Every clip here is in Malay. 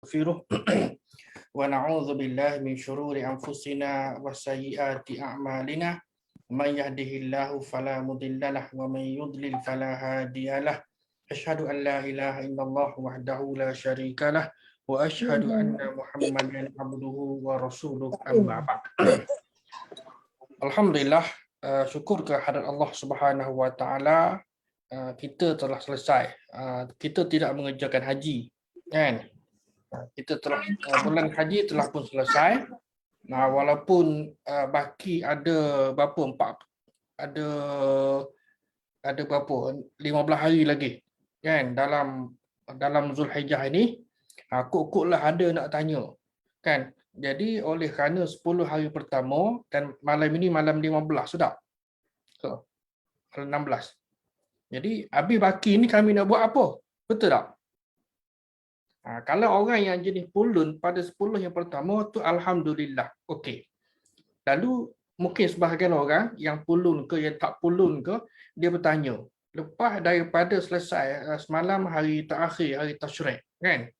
ونستغفره ونعوذ بالله من شرور أنفسنا وسيئات أعمالنا من يهده الله فلا مضل له ومن يضلل فلا هادي له أشهد أن لا إله إلا الله وحده لا شريك له وأشهد أن محمدا عبده ورسوله أما بعد. Alhamdulillah, syukur kehadirat Allah Subhanahu Wa Taala, kita telah selesai. Kita tidak mengerjakan haji, kan? Kita telah bulan haji telah pun selesai. Nah, walaupun baki ada berapa ada berapa 15 hari lagi, kan? Dalam Zulhijjah ini, kok-koklah ada nak tanya, kan? Jadi oleh kerana 10 hari pertama dan malam ini malam 15 sudah. So, 16. Jadi habis baki ni kami nak buat apa? Betul tak? Kalau orang yang jenis pulun pada 10 yang pertama tu alhamdulillah. Okey. Lalu mungkin sebahagian orang yang pulun ke yang tak pulun ke, dia bertanya, lepas daripada selesai semalam hari terakhir, hari tasyrik, kan?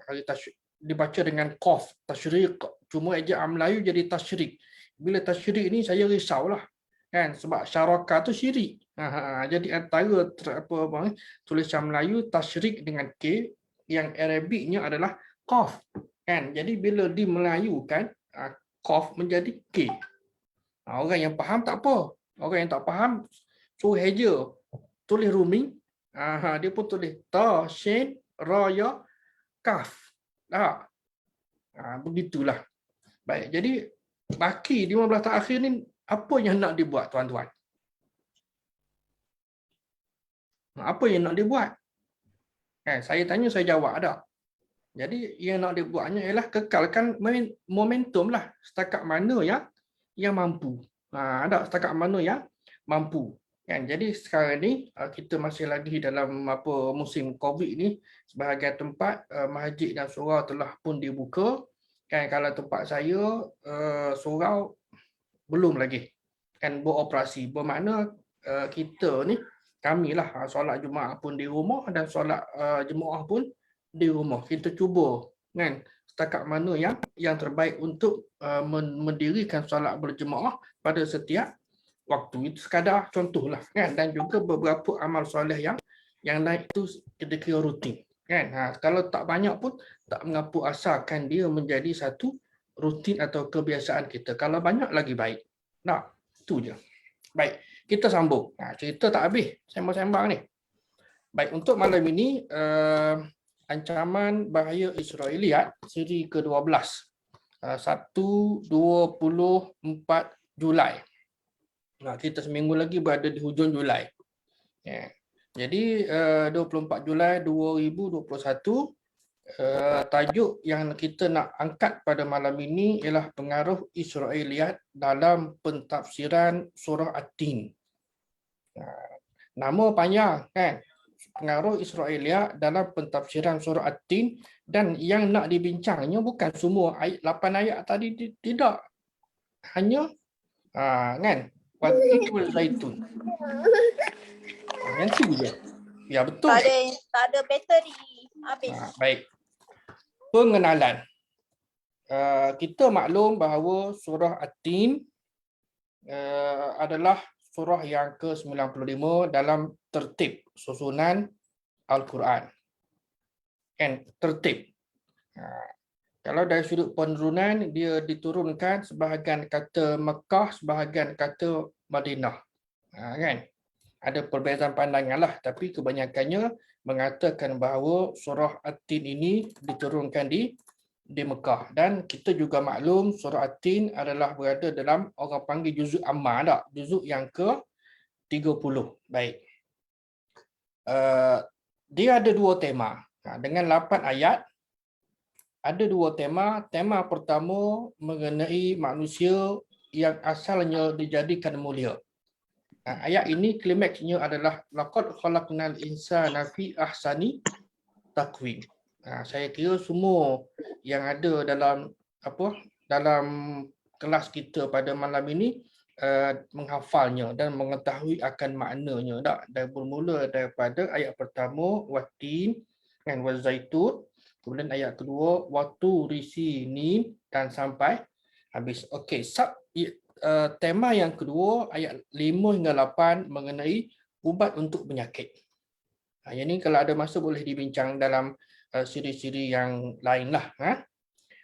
Hari tasyrik dibaca dengan qaf, tasyrik, cuma ejaan Melayu jadi tasyrik. Bila tasyrik ni saya risaulah, kan, sebab syaraka tu syirik. Jadi antara tulisan Melayu tasyrik dengan K, yang Arabiknya adalah qaf, kan. Jadi bila dimelayukan, qaf menjadi K. Orang yang faham tak apa. Orang yang tak faham suruh heja, tulis rumi, dia pun tulis ta, shin, ra, ya, kaf. Begitulah. Baik, jadi baki 15 terakhir ni apa yang nak dibuat, tuan-tuan? Apa yang nak dibuat? Saya tanya, saya jawab ada. Jadi yang nak dibuatnya ialah kekalkan momentum lah. Setakat mana yang mampu. Ada setakat mana yang mampu. Jadi sekarang ni kita masih lagi dalam musim COVID ni, sebahagian tempat masjid dan surau telah pun dibuka. Kalau tempat saya surau belum lagi beroperasi. Bermakna kita ni, kamilah solat Jumaat pun di rumah dan solat jemaah pun di rumah. Kita cuba setakat mana yang terbaik untuk mendirikan solat berjemaah pada setiap waktu. Itu sekadar contohlah, dan juga beberapa amal soleh yang lain itu kita kira rutin, kalau tak banyak pun tak mengapa, asalkan dia menjadi satu rutin atau kebiasaan kita. Kalau banyak lagi baik. Itu je. Baik, kita sambung. Cerita tak habis sembang-sembang ni. Baik, untuk malam ini ancaman bahaya Israeliat siri ke-12, 1-24 Julai. Kita seminggu lagi berada di hujung Julai. Jadi 24 Julai 2021, tajuk yang kita nak angkat pada malam ini ialah pengaruh Israeliat dalam pentafsiran surah At-Tin. Nama panjang, kan? Pengaruh Israeliat dalam pentafsiran surah At-Tin, dan yang nak dibincangnya bukan semua ayat 8 ayat tadi, tidak. Hanya Wat-Tin wal Zaitun. Yang tu je. Ya, betul. Tak ada bateri. Habis. Baik. Pengenalan. Kita maklum bahawa surah At-Tin adalah surah yang ke-95 dalam tertib susunan Al-Quran. Tertib. Kalau dari sudut penurunan, dia diturunkan sebahagian kata Mekah, sebahagian kata Madinah. Ada perbezaan pandangan lah, tapi kebanyakannya mengatakan bahawa surah At-Tin ini diturunkan di Mekah. Dan kita juga maklum surah At-Tin adalah berada dalam, orang panggil juzuk Ammah, tak? Juzuk yang ke-30. Baik. Dia ada dua tema. Dengan 8 ayat, ada dua tema. Tema pertama mengenai manusia yang asalnya dijadikan mulia. Ayat ini klimaksnya adalah laqad khalaqnal insana fi ahsani taqwim. Saya kira semua yang ada dalam kelas kita pada malam ini menghafalnya dan mengetahui akan maknanya, tak? Dan bermula daripada ayat pertama, Wat-Tin dan Waz-Zaitun, Kemudian ayat kedua, waktu risinin dan sampai habis. Okey, tema yang kedua ayat 5 hingga 8 mengenai ubat untuk penyakit. Yang ini kalau ada masa boleh dibincang dalam siri-siri yang lain lah.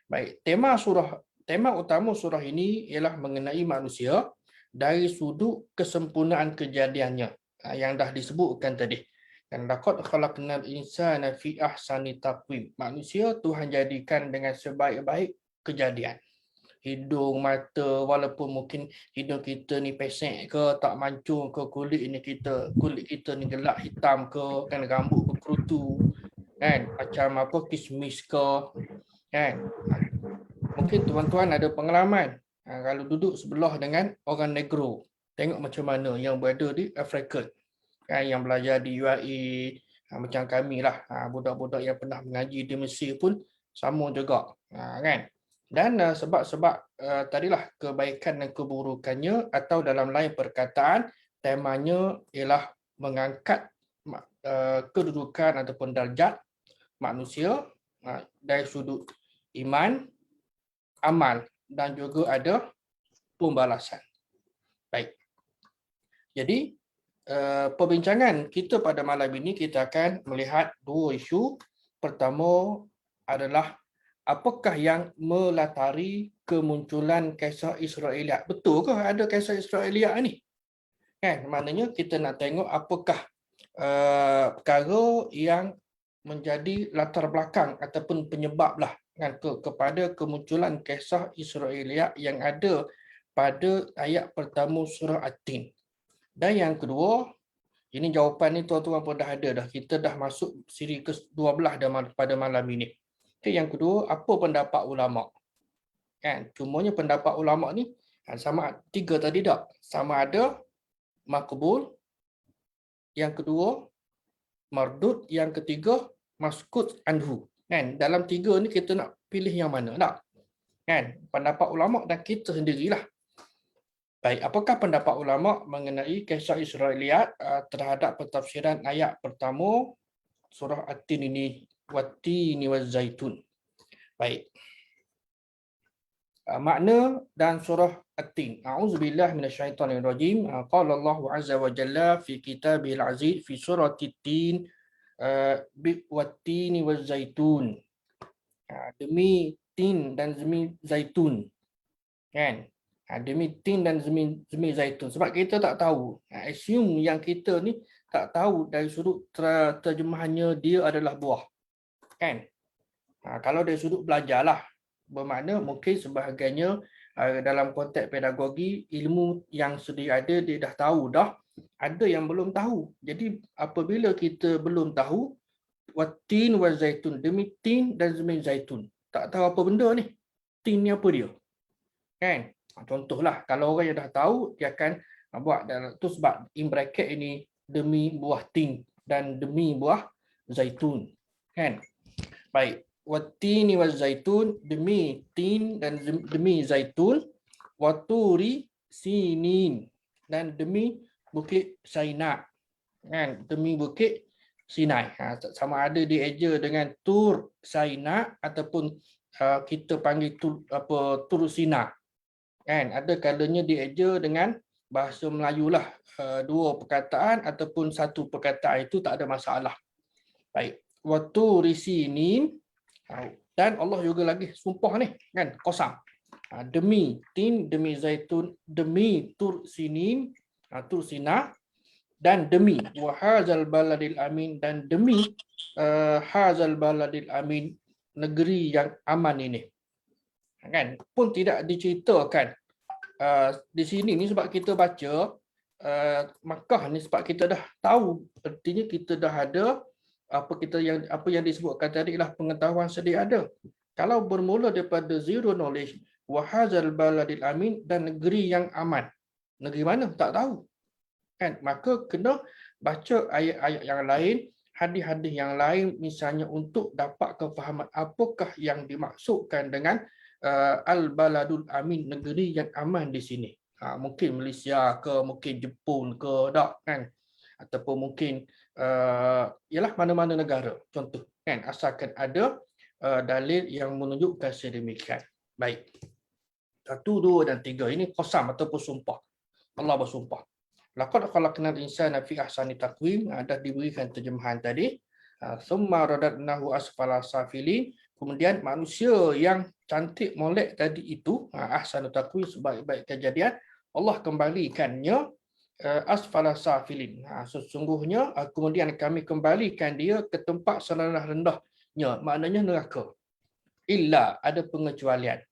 Baik, tema utama surah ini ialah mengenai manusia dari sudut kesempurnaan kejadiannya yang dah disebutkan tadi. Dan laqad khalaqnal insana fi ahsani taqwim. Manusia Tuhan jadikan dengan sebaik-baik kejadian. Hidung, mata, walaupun mungkin hidung kita ni pesek ke, tak mancung ke, kulit kita ni gelap hitam ke, kan rambut berkerutu, kan macam apa kismis ke, kan. Mungkin tuan-tuan ada pengalaman kalau duduk sebelah dengan orang negro, tengok macam mana yang berada di Afrika, kan, yang belajar di UAE, macam kami lah, budak-budak yang pernah mengaji di Mesir pun sama juga, kan. Dan sebab tadilah kebaikan dan keburukannya, atau dalam lain perkataan temanya ialah mengangkat kedudukan ataupun darjat manusia dari sudut iman, amal dan juga ada pembalasan. Baik. Jadi perbincangan kita pada malam ini kita akan melihat dua isu. Pertama adalah apakah yang melatari kemunculan kisah Israeliat? Betul ke ada kisah Israeliat ni? Kan, maknanya kita nak tengok apakah perkara yang menjadi latar belakang ataupun penyebablah kan kepada kemunculan kisah Israeliat yang ada pada ayat pertama surah At-Tin. Dan yang kedua, ini jawapan ni tuan-tuan pun dah ada dah. Kita dah masuk siri ke-12 pada malam ini. Okay, yang kedua, apa pendapat ulama? Kan, cumanya pendapat ulama ni sama tiga tadi tak? Sama ada maqbul, yang kedua mardud, yang ketiga maskut anhu. Kan, dalam tiga ni kita nak pilih yang mana tak? Kan, pendapat ulama dan kita sendirilah. Baik, apakah pendapat ulama mengenai kisah Israeliat terhadap pentafsiran ayat pertama surah At-Tin ini, Wat-Tini waz-Zaitun. Baik. Makna dan surah At-Tin. A'udzubillah minasyaitonirrajim. Qala Allah azza wa jalla fi kitabil aziz fi surati At-Tin Wat-Tini waz-Zaitun. Demi tin dan demi zaitun. Kan? Demi tin dan demi zaitun. Sebab kita tak tahu. Assume yang kita ni tak tahu dari sudut terjemahannya dia adalah buah. Kan? Kalau dari sudut belajarlah. Bermakna mungkin sebahagiannya dalam konteks pedagogi, ilmu yang sedia ada dia dah tahu dah. Ada yang belum tahu. Jadi apabila kita belum tahu, Wat-Tin wa zaitun, demi tin dan demi zaitun. Tak tahu apa benda ni. Tin ni apa dia? Kan? Contohlah, kalau orang yang dah tahu, dia akan buat tu sebab in bracket ini demi buah tin dan demi buah zaitun. Kan? Baik. Wat-Tini waz-Zaitun, demi tin dan demi zaitun. Wa-Turi sinin, dan demi bukit Sinai. Kan? Demi bukit Sinai. Sama ada dieja dengan Tur Sinai ataupun kita panggil Tur Sinai. Kan, ada kalanya dieja dengan bahasa Melayu lah, dua perkataan ataupun satu perkataan, itu tak ada masalah. Baik, Wat-Turi sinin, dan Allah juga lagi sumpah ni kan, qasam, demi tin, demi zaitun, demi Tur sinin, Tur Sinai, dan demi wahazal baladil amin, dan demi hazal baladil amin, negeri yang aman ini. Kan, pun tidak diceritakan di sini ni sebab kita baca Makkah ni sebab kita dah tahu, artinya kita dah ada apa yang disebutkan tadi lah pengetahuan sedia ada. Kalau bermula daripada zero knowledge, wahazal baladil amin, dan negeri yang aman, negeri mana tak tahu kan, maka kena baca ayat-ayat yang lain, hadis-hadis yang lain misalnya, untuk dapat kefahaman apakah yang dimaksudkan dengan al-baladul amin, negeri yang aman di sini. Mungkin Malaysia ke, mungkin Jepun ke, tak kan, ataupun mungkin ialah mana-mana negara contoh kan, asalkan ada dalil yang menunjukkan sedemikian. Baik. 1, 2 dan 3 ini qasam ataupun sumpah. Allah bersumpah. Laqad khalaqnal insana fi ahsani taqwim, ada diberikan terjemahan tadi. Summa radadnahu asfala safilin. Kemudian manusia yang cantik molek tadi itu, ahsanu taqwim, sebaik-baik kejadian, Allah kembalikannya asfala safilin. Sesungguhnya kemudian kami kembalikan dia ke tempat serendah-rendahnya, maknanya neraka. Illa, ada pengecualian.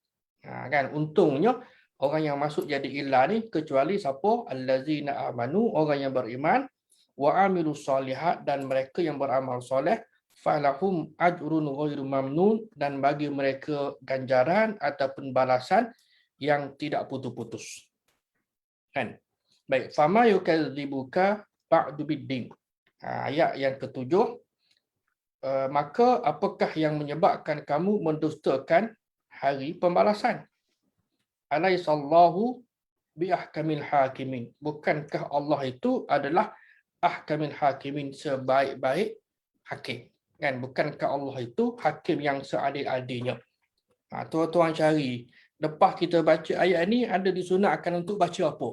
Kan untungnya orang yang masuk jadi illa ni kecuali siapa? Allazina amanu, orang yang beriman, wa amilus solihat, dan mereka yang beramal soleh, falahum ajrun ghairu mamnun, dan bagi mereka ganjaran ataupun balasan yang tidak putus-putus. Kan? Baik, fama yukadzibuka ba'du biddin. Ayat yang ketujuh, maka apakah yang menyebabkan kamu mendustakan hari pembalasan? Alaisallahu biahkamil hakimin. Bukankah Allah itu adalah ahkamil hakimin, sebaik-baik hakim? Kan, bukankah Allah itu hakim yang seadil-adilnya? Tuan-tuan cari, lepas kita baca ayat ni, ada disunatkan untuk baca apa?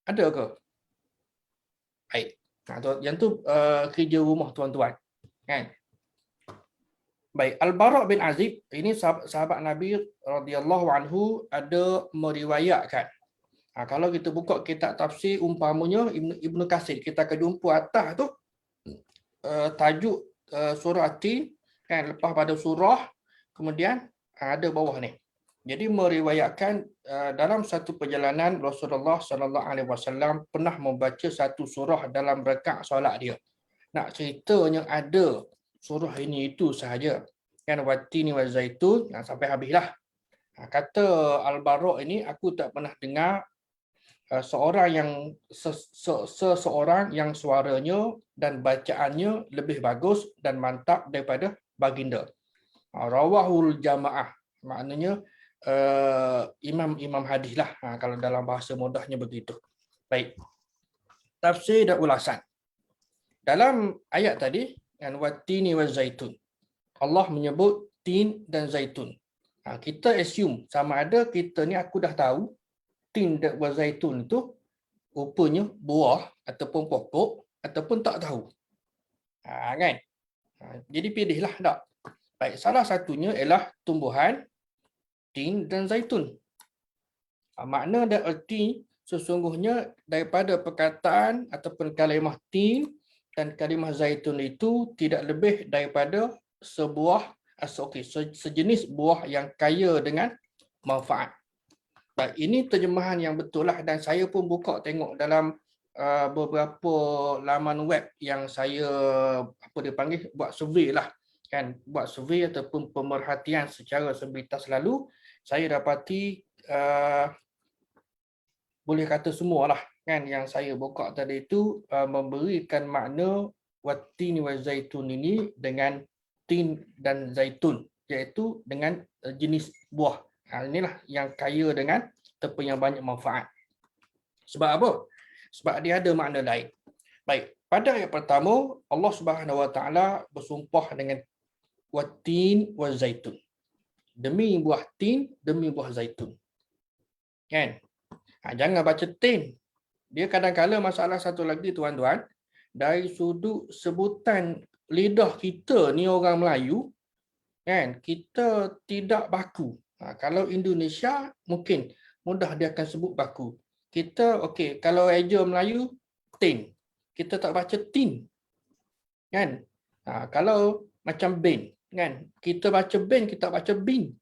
Ada ke? Baik. Yang tu kerja rumah tuan-tuan. Kan? Baik, Al-Bara' bin Azib, ini sahabat Nabi radhiyallahu anhu, ada meriwayatkan. Kalau kita buka kitab tafsir umpamanya Ibnu Katsir, kita akan jumpa atas tu tajuk surah At-Tin, kan, lepas pada surah, kemudian ada bawah ni. Jadi meriwayatkan dalam satu perjalanan Rasulullah sallallahu alaihi wasallam pernah membaca satu surah dalam rakaat solat dia. Nak ceritanya ada surah ini itu sahaja. Kan, Wattini wa Zaitun, sampai habislah. Kata Al-Bara' ini, aku tak pernah dengar seseorang yang suaranya dan bacaannya lebih bagus dan mantap daripada baginda. Rawahul jamaah, maknanya imam-imam hadis lah, kalau dalam bahasa mudahnya begitu. Baik. Tafsir dan ulasan. Dalam ayat tadi, kan, Wattini wa Zaitun, Allah menyebut tin dan zaitun. Kita assume sama ada kita ni, aku dah tahu tin dan zaitun itu rupanya buah ataupun pokok ataupun tak tahu. Kan? Jadi pilihlah tak. Baik, salah satunya ialah tumbuhan tin dan zaitun. Makna dan erti sesungguhnya daripada perkataan ataupun kalimah tin dan kalimah zaitun itu tidak lebih daripada sejenis buah yang kaya dengan manfaat. Baik, ini terjemahan yang betul lah, dan saya pun buka tengok dalam beberapa laman web yang saya buat survey lah, kan, buat survey ataupun pemerhatian secara sebitas lalu, saya dapati boleh kata semualah, kan, yang saya buka tadi itu memberikan makna wattini wa zaitun ini dengan tin dan zaitun, iaitu dengan jenis buah. Inilah yang kaya dengan ataupun yang banyak manfaat. Sebab apa? Sebab dia ada makna lain. Baik, pada ayat pertama, Allah Subhanahu Wa Taala bersumpah dengan wattin wa zaitun. Demi buah tin, demi buah zaitun. Kan? Jangan baca tin. Dia kadang-kala masalah satu lagi tuan-tuan, dari sudut sebutan lidah kita ni orang Melayu, kan, kita tidak baku. Kalau Indonesia mungkin mudah dia akan sebut baku. Kita okey, kalau eja Melayu tin, kita tak baca tin. Kan? Kalau macam bin, kan, kita baca bin, kita baca bin.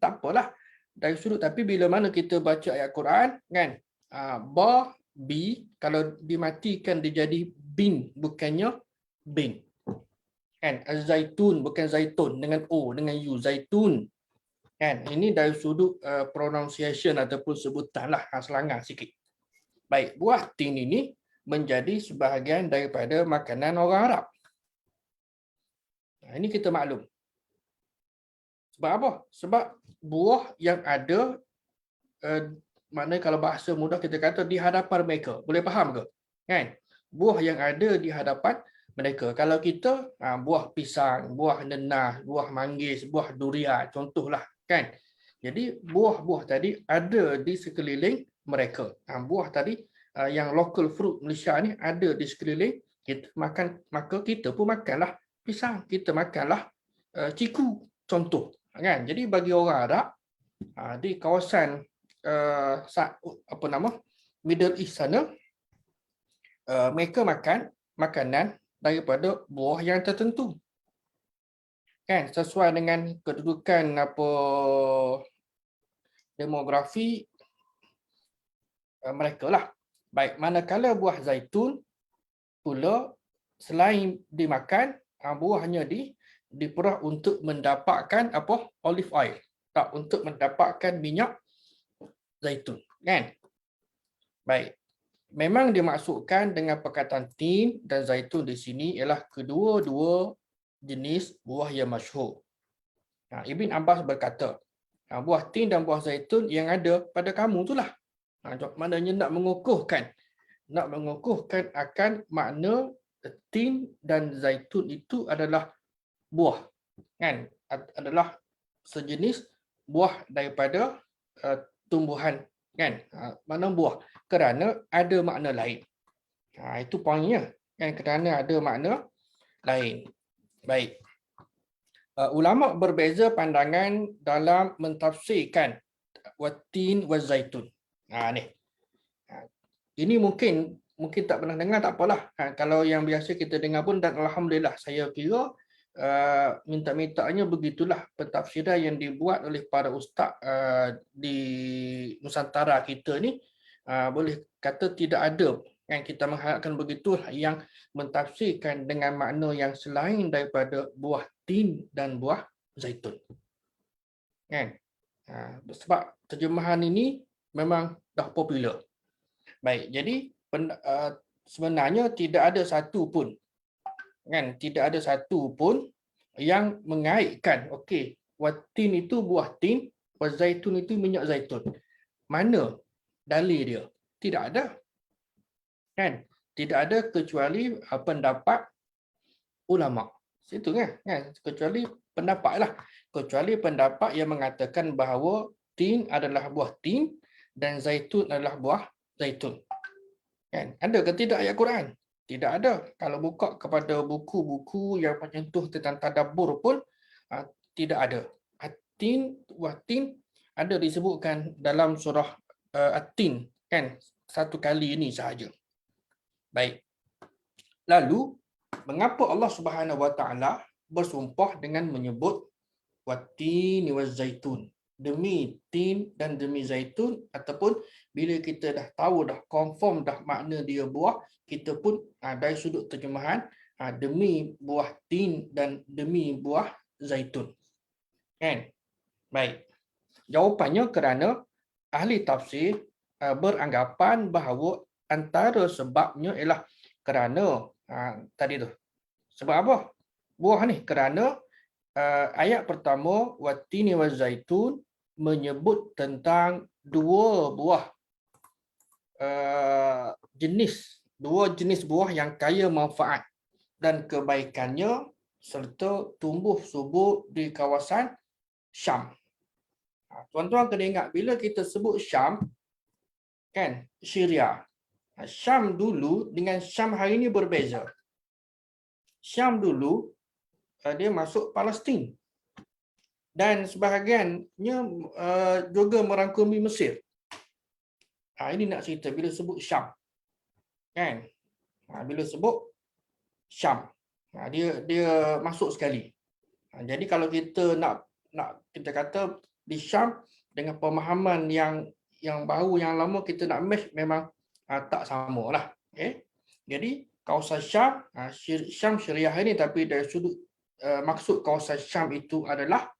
Tak apalah dari sudut, tapi bila mana kita baca ayat Quran, kan, ba, bi, kalau dimatikan dia jadi bin, bukannya bin. Kan, zaitun bukan zaitun dengan o, dengan u, zaitun. Kan, ini dari sudut pronunciation ataupun sebutan lah, selangor sikit. Baik, buah tin ini menjadi sebahagian daripada makanan orang Arab. Ini kita maklum. Sebab apa? Sebab buah yang ada, maknanya kalau bahasa mudah kita kata di hadapan mereka. Boleh faham ke? Kan? Buah yang ada di hadapan mereka. Kalau kita buah pisang, buah nenas, buah manggis, buah durian contohlah kan. Jadi buah-buah tadi ada di sekeliling mereka. Buah tadi yang local fruit Malaysia ni ada di sekeliling kita makan, maka kita pun makanlah pisang, kita makanlah ciku contoh kan. Jadi bagi orang Arab di kawasan apa nama Middle East sana mereka makan makanan daripada buah yang tertentu kan, sesuai dengan kedudukan apa demografi mereka lah. Baik, manakala buah zaitun pula selain dimakan, buahnya diperah untuk mendapatkan apa olive oil, tak, untuk mendapatkan minyak zaitun kan. Baik, memang dimaksudkan dengan perkataan tin dan zaitun di sini ialah kedua-dua jenis buah yang masyhur. Ibn Abbas berkata, buah tin dan buah zaitun yang ada pada kamu itulah. Maknanya nak mengukuhkan akan makna tin dan zaitun itu adalah buah kan, adalah sejenis buah daripada tumbuhan kan, mana buah kerana ada makna lain. Itu poinnya kan, kerana ada makna lain. Baik, ulama berbeza pandangan dalam mentafsirkan watin wa zaitun. Ini mungkin tak pernah dengar, tak apalah. Kalau yang biasa kita dengar pun, dan alhamdulillah saya kira minta-mintanya begitulah pentafsiran yang dibuat oleh para ustaz di Nusantara kita ni. Boleh kata tidak ada yang kita mengharapkan begitu yang mentafsirkan dengan makna yang selain daripada buah tin dan buah zaitun. Kan? Sebab terjemahan ini memang dah popular. Baik, jadi sebenarnya tidak ada satu pun kan, tidak ada satu pun yang mengaitkan okey, watin itu buah tin, wazaitun itu minyak zaitun. Mana dalil dia? Tidak ada. Kan? Tidak ada kecuali pendapat ulama. Situ kan? Kecuali pendapatlah. Kecuali pendapat yang mengatakan bahawa tin adalah buah tin dan zaitun adalah buah zaitun. Kan? Ada ke tidak ayat Quran? Tidak ada. Kalau buka kepada buku-buku yang menyentuh tentang tadabbur pun tidak ada. At-tin, watin ada disebutkan dalam surah At-tin kan, satu kali ini sahaja. Baik. Lalu mengapa Allah Subhanahu Wa Taala bersumpah dengan menyebut watin wa zaitun, demi tin dan demi zaitun, ataupun bila kita dah tahu, dah confirm dah makna dia buah, kita pun dari sudut terjemahan demi buah tin dan demi buah zaitun. Kan? Baik. Jawapannya kerana ahli tafsir beranggapan bahawa antara sebabnya ialah kerana tadi tu. Sebab apa? Buah ni kerana ayat pertama watini wa zaitun menyebut tentang dua jenis buah yang kaya manfaat dan kebaikannya serta tumbuh subur di kawasan Syam. Tuan-tuan kena ingat, bila kita sebut Syam kan, Syria. Syam dulu dengan Syam hari ini berbeza. Syam dulu dia masuk Palestin. Dan sebahagiannya juga merangkumi Mesir. Ini nak cerita bila sebut Syam. Kan? Bila sebut Syam, dia masuk sekali. Jadi kalau kita nak kita kata di Syam dengan pemahaman yang baru, yang lama, kita nak match memang tak samalah. Okay? Jadi kawasan Syam, Syam Syariah ini, tapi dari sudut maksud kawasan Syam itu adalah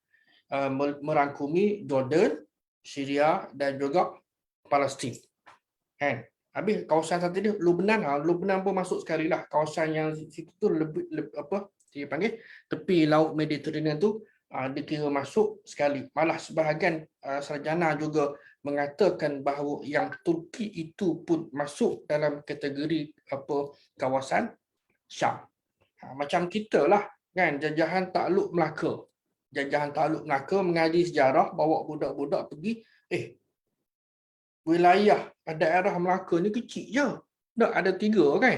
merangkumi Jordan, Syria dan juga Palestin. Kan? Habis kawasan satu ni Lebanon pun masuk sekali lah. Kawasan yang situ tu lebih apa dia panggil tepi laut Mediterranean tu dikira masuk sekali. Malah sebahagian sarjana juga mengatakan bahawa yang Turki itu pun masuk dalam kategori kawasan Syam. Macam kita lah, kan, jajahan takluk Melaka. Jajahan takluk Melaka mengaji sejarah, bawa budak-budak pergi, wilayah daerah Melaka ni kecil je. Tak ada 3 kan.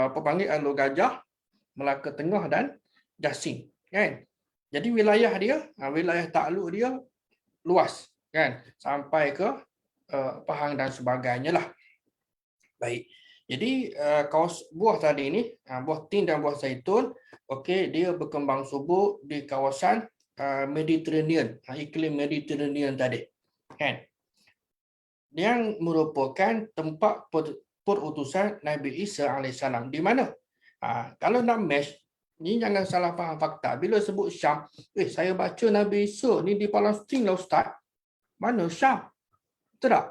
Apa panggil, Alor Gajah, Melaka Tengah dan Jasing, kan. Jadi wilayah dia, wilayah takluk dia luas, kan, sampai ke Pahang dan sebagainya lah. Baik. Jadi buah tadi ni, buah tin dan buah zaitun, okey, dia berkembang subur di kawasan Mediterranean, iklim Mediterranean tadi, kan. Yang merupakan tempat perutusan Nabi Isa alaihissalam. Di mana? Kalau nak match, ni jangan salah faham fakta. Bila sebut Syam, saya baca Nabi Isa ni di Palestin lah Ustaz. Mana Syam? Betul tak?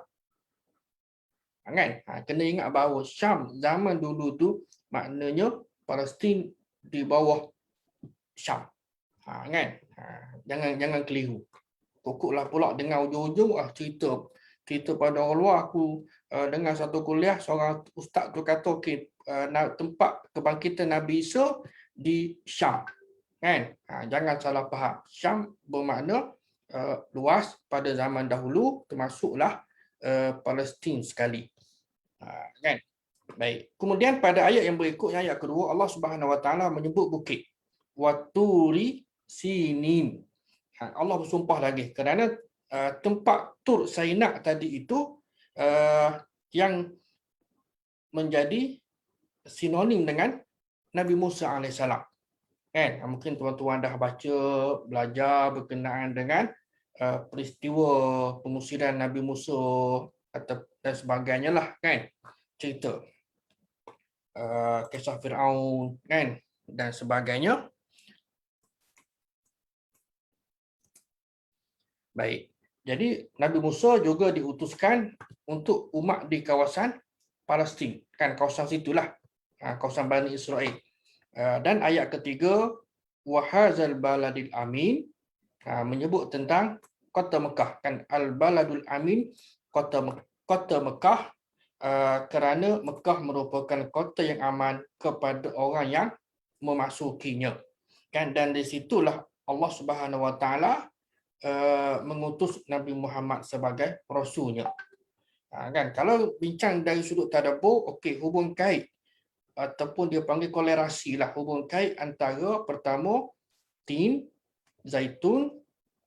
Kan? Kena ingat bahawa Syam zaman dulu tu maknanya Palestin di bawah Syam. Kan? Jangan keliru. Pokoklah pula dengan ujung-ujung cerita pada orang luar. Aku dengar satu kuliah, seorang ustaz tu kata tempat kebangkitan Nabi Isa di Syam. Kan? Jangan salah faham. Syam bermakna luas pada zaman dahulu, termasuklah Palestin sekali. Kan? Baik. Kemudian pada ayat yang berikutnya, ayat kedua, Allah Subhanahu Wa Taala menyebut bukit. Waturi Sinin. Allah bersumpah lagi kerana tempat Tur Saina tadi itu yang menjadi sinonim dengan Nabi Musa alaihissalam. Kan? Mungkin tuan-tuan dah baca, belajar berkenaan dengan peristiwa pengusiran Nabi Musa dan sebagainya lah, kan, cerita kisah Firaun, kan, dan sebagainya. Baik. Jadi Nabi Musa juga diutuskan untuk umat di kawasan Palestin, kan, kawasan situlah, kawasan Bani Israel. Dan ayat ketiga, wahazal baladil amin, menyebut tentang kota Mekah, kan, al-baladul amin, kota Mekah, kerana Mekah merupakan kota yang aman kepada orang yang memasukinya, kan. Dan di situlah Allah Subhanahu Wa Taala mengutus Nabi Muhammad sebagai rasulnya. Kan, kalau bincang dari sudut tadabbur, okey, hubung kait ataupun dia panggil kolerasi lah, hubung kait antara pertama tin, zaitun.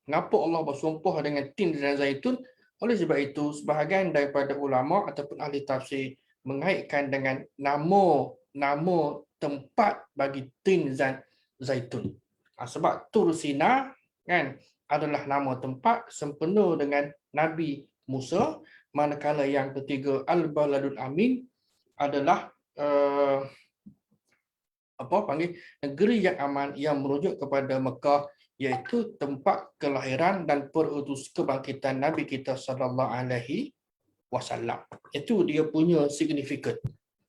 Mengapa Allah bersumpah dengan tin dan zaitun? Oleh sebab itu, sebahagian daripada ulama ataupun ahli tafsir mengaitkan dengan nama tempat bagi tin dan zaitun. Sebab Tur Sina, kan, adalah nama tempat sempena dengan Nabi Musa, manakala yang ketiga Al-Baladul Amin adalah negeri yang aman yang merujuk kepada Mekah, iaitu tempat kelahiran dan kebangkitan Nabi kita sallallahu alaihi wasallam. Itu dia punya signifikan,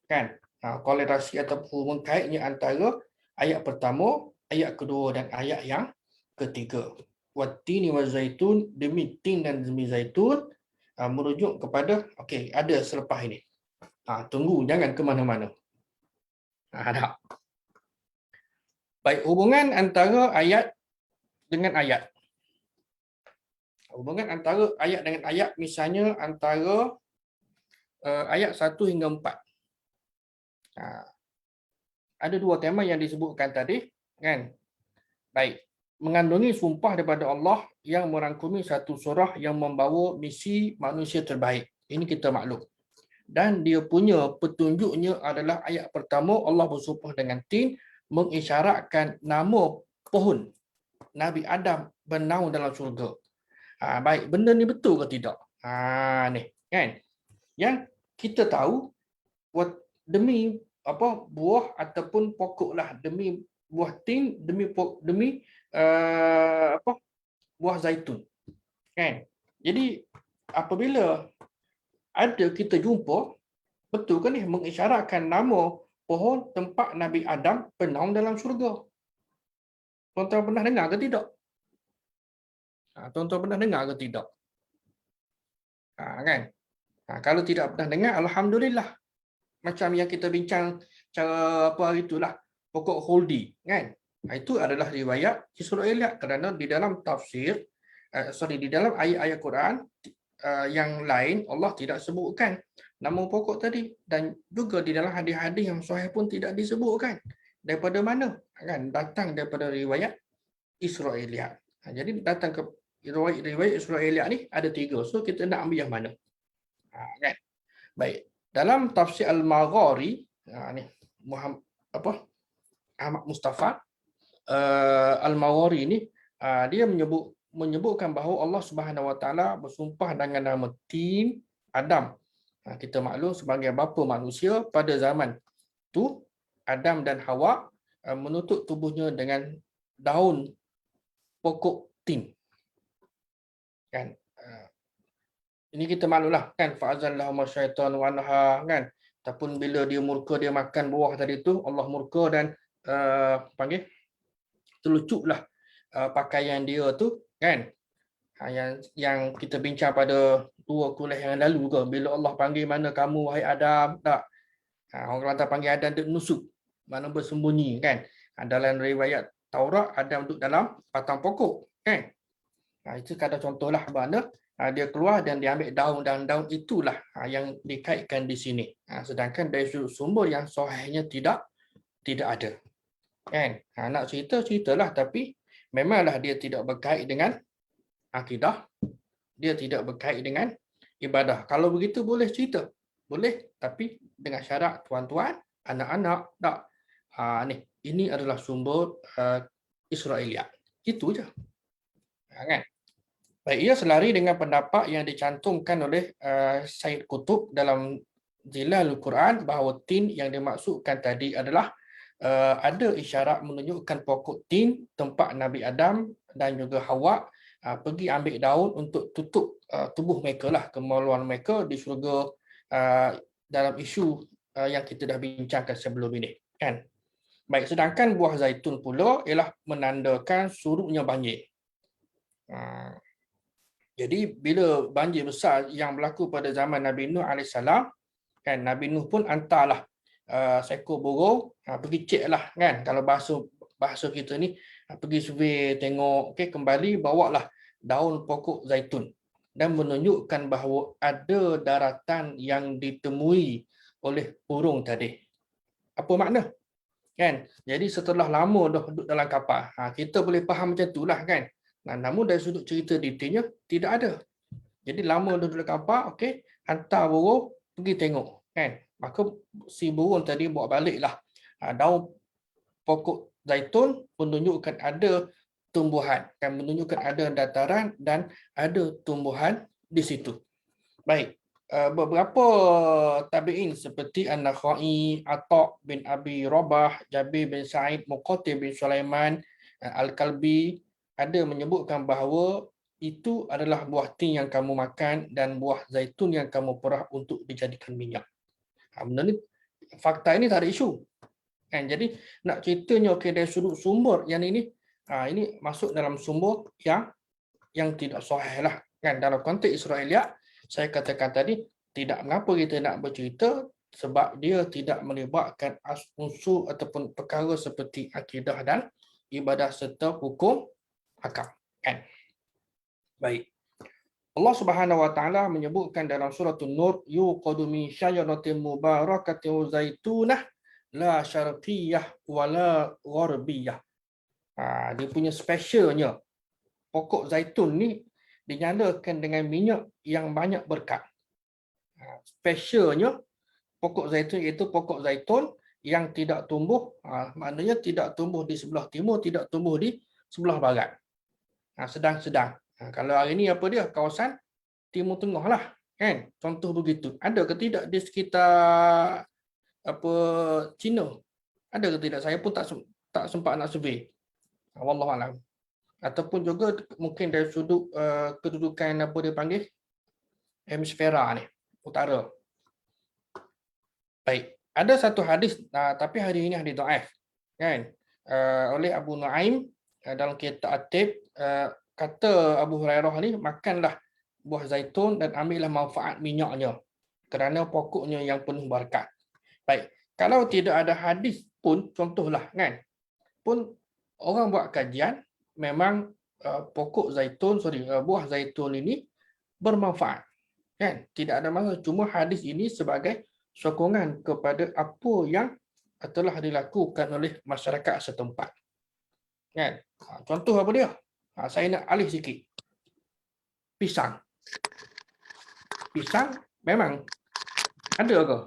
kan. Kolerasi atau hubungan kaitnya antara ayat pertama, ayat kedua dan ayat yang ketiga. Wattini wazaitun, demi tin dan demi zaitun, merujuk kepada, okey, ada selepas ini. Tunggu, jangan ke mana-mana. Ada. Baik, hubungan antara ayat dengan ayat. Hubungan antara ayat dengan ayat, misalnya antara ayat 1 hingga 4. Ada 2 tema yang disebutkan tadi, kan. Baik, mengandungi sumpah daripada Allah yang merangkumi satu surah yang membawa misi manusia terbaik. Ini kita maklum. Dan dia punya petunjuknya adalah ayat pertama, Allah bersumpah dengan tin, mengisyaratkan nama pohon Nabi Adam bernaung dalam syurga. Baik, benda ni betul ke tidak? Ni, kan. Yang kita tahu, demi buah ataupun pokok lah, demi buah tin, demi buah zaitun, kan. Jadi apabila ada kita jumpa, betul kan ni, mengisyaratkan nama pohon tempat Nabi Adam bernaung dalam syurga. Tuan-tuan pernah dengar ke tidak? Tuan-tuan pernah dengar ke tidak? Kan? Kalau tidak pernah dengar, alhamdulillah. Macam yang kita bincang cara hari itulah. pokok holdi, kan? Itu adalah riwayat Israiliyat kerana di dalam tafsir, di dalam ayat-ayat Quran yang lain Allah tidak sebutkan nama pokok tadi, dan juga di dalam hadis-hadis yang sahih pun tidak disebutkan. Daripada mana? Kan datang daripada riwayat Israiliyat. Jadi datang ke riwayat Israiliyat ni ada 3. So kita nak ambil yang mana? Kan? Baik. Dalam tafsir Al-Maghari, ni Muhammad Ahmad Mustafa Al-Maghari ni, dia menyebutkan bahawa Allah Subhanahu Wa Taala bersumpah dengan nama Tin, Adam. Kita maklum sebagai bapa manusia pada zaman tu, Adam dan Hawa menutup tubuhnya dengan daun pokok tin. Kan? Ini kita maklumlah kan, fa'azallahum syaitan wa anha, kan? Ataupun bila dia murka, dia makan buah tadi tu, Allah murka dan panggil terlucuklah pakaian dia tu, kan? Yang kita bincang pada 2 kuliah yang lalu ke, bila Allah panggil mana kamu wahai Adam, tak? Orang kata panggil Adam duduk nusuk, mana bersembunyi, kan? Dalam riwayat Taurat, Adam duduk dalam batang pokok, kan? Itu kata contohlah mana dia keluar dan dia ambil daun, dan daun itulah yang dikaitkan di sini. Sedangkan dari sumber yang sahihnya tidak ada. Kan? Nak ceritalah, tapi memanglah dia tidak berkait dengan akidah, dia tidak berkait dengan ibadah. Kalau begitu boleh cerita, boleh, tapi dengan syarat tuan-tuan, anak-anak tak. Ini adalah sumber Israiliyat. Itu je. Kan? Baik, ia selari dengan pendapat yang dicantumkan oleh Said Qutb dalam Zilalul Quran bahawa tin yang dimaksudkan tadi adalah ada isyarat menunjukkan pokok tin tempat Nabi Adam dan juga Hawa pergi ambil daun untuk tutup tubuh mereka lah, kemaluan mereka di syurga, dalam isu yang kita dah bincangkan sebelum ini, kan? Baik, sedangkan buah zaitun pula ialah menandakan surutnya banjir. Jadi bila banjir besar yang berlaku pada zaman Nabi Nuh AS, kan, Nabi Nuh pun hantarlah seekor burung pergi cek lah, kan, kalau bahasa kita ni pergi survey tengok, okay, kembali bawalah daun pokok zaitun dan menunjukkan bahawa ada daratan yang ditemui oleh burung tadi. Apa makna? Kan? Jadi setelah lama dah duduk dalam kapal, kita boleh faham macam itulah, kan. Namun dari sudut cerita detailnya tidak ada. Jadi lama duduk dalam kapal, okey, hantar burung pergi tengok, kan. Maka si burung tadi bawa baliklah daun pokok zaitun menunjukkan ada tumbuhan, kan, menunjukkan ada dataran dan ada tumbuhan di situ. Baik, beberapa tabi'in seperti An-Nakhai, Atha bin Abi Rabah, Jabir bin Sa'id, Muqatil bin Sulaiman, Al-Kalbi ada menyebutkan bahawa itu adalah buah tin yang kamu makan dan buah zaitun yang kamu perah untuk dijadikan minyak. Benda ni, fakta ini tak ada isu. Kan? Jadi nak ceritanya, okay, dari sudut sumber yang ini masuk dalam sumber yang tidak sahih lah. Kan? Dalam konteks Israiliyat, saya katakan tadi, tidak mengapa kita nak bercerita sebab dia tidak melibatkan unsur ataupun perkara seperti akidah dan ibadah serta hukum akal, kan? Baik. Allah Subhanahu Wa Taala menyebutkan dalam surah An-Nur, yuqadu min syajaratin mubarakatin zaitunah la syarqiyah wala gharbiyah. Dia punya specialnya, pokok zaitun ni dinyalakan dengan minyak yang banyak berkat. Specialnya pokok zaitun iaitu pokok zaitun yang tidak tumbuh, maknanya tidak tumbuh di sebelah timur, tidak tumbuh di sebelah barat. Sedang-sedang. Kalau hari ini apa dia? Kawasan Timur Tengah lah, kan? Contoh begitu. Ada ke tidak di sekitar China? Ada ke tidak? Saya pun tak sempat nak survey. Wallahualam. Ataupun juga mungkin dari sudut kedudukan apa dia panggil hemisfera ni, utara. Baik. Ada satu hadis, tapi hari ini hadis dhaif, kan? Oleh Abu Nuaim dalam kitab At-Tib, kata Abu Hurairah ni, makanlah buah zaitun dan ambillah manfaat minyaknya kerana pokoknya yang penuh berkat. Baik, kalau tidak ada hadis pun contohlah kan, pun orang buat kajian memang pokok zaitun, buah zaitun ini bermanfaat. Kan? Tidak ada masalah. Cuma hadis ini sebagai sokongan kepada apa yang telah dilakukan oleh masyarakat setempat. Kan? Contoh apa dia? Saya nak alih sikit. Pisang. Pisang memang ada ke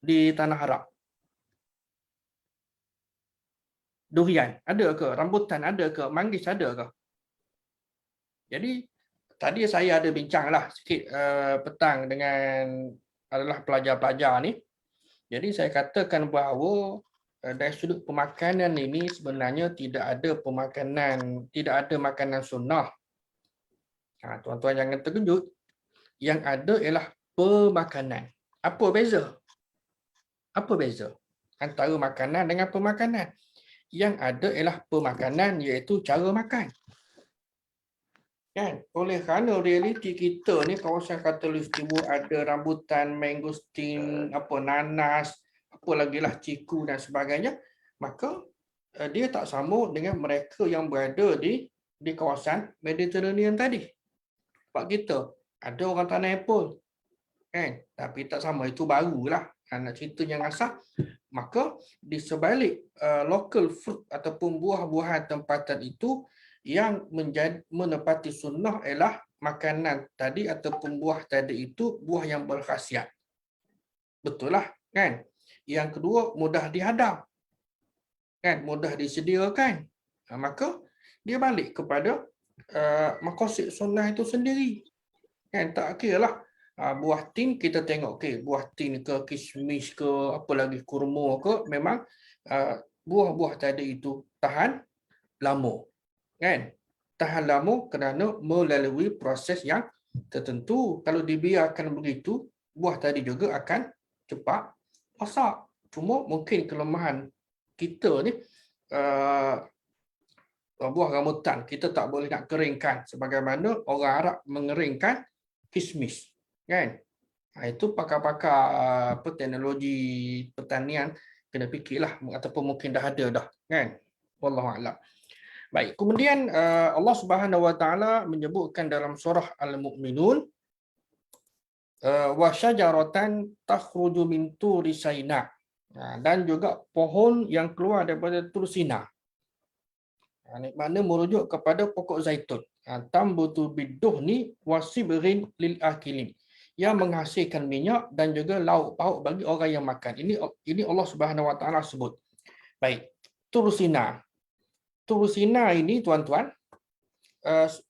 di tanah Arab? Durian ada ke? Rambutan ada ke? Manggis ada ke? Jadi tadi saya ada bincanglah sikit petang dengan adalah pelajar-pelajar ni. Jadi saya katakan bahawa dari sudut pemakanan ini sebenarnya tidak ada makanan sunnah. Tuan-tuan jangan terkejut. Yang ada ialah pemakanan. Apa beza? Apa beza antara makanan dengan pemakanan? Yang ada ialah pemakanan, iaitu cara makan. Kan? Oleh kerana realiti kita ni kawasan khatulistiwa ada rambutan, mangosteen, nanas, apa lagi lah ciku dan sebagainya, maka dia tak sama dengan mereka yang berada di kawasan Mediterranean tadi. Sebab kita ada orang tanah apple, kan? Tapi tak sama, itu barulah. Nak cerita yang asal, maka di sebalik local fruit ataupun buah-buahan tempatan itu, yang menepati sunnah ialah makanan tadi ataupun buah tadi itu buah yang berkhasiat. Betul lah, kan? Yang kedua, mudah dihadam. Kan? Mudah disediakan. Maka dia balik kepada maqasid sunnah itu sendiri. Kan? Tak kira lah. Buah tin kita tengok, buah tin ke, kismis ke, apa lagi, kurma ke, memang buah-buah tadi itu tahan lama. Kan? Tahan lama kerana melalui proses yang tertentu. Kalau dibiarkan begitu, buah tadi juga akan cepat rosak. Cuma mungkin kelemahan kita ni, buah rambutan kita tak boleh nak keringkan sebagaimana orang Arab mengeringkan kismis. Kan? Itu pakar-pakar teknologi pertanian kena fikirlah, ataupun mungkin dah ada dah. Kan? Wallahu a'lam. Baik, kemudian Allah Subhanahu Wa Taala menyebutkan dalam surah Al-Mu'minun, wa syajaratan takhruju min turi Saina, dan juga pohon yang keluar daripada Tur Sina. Makna merujuk kepada pokok zaitun. Tambutu biduhni wasibrin lil akilin, yang menghasilkan minyak dan juga lauk pauk bagi orang yang makan. Ini Allah Subhanahu Wa Taala sebut. Baik, Tur Sina. Tur Sina ini, tuan-tuan,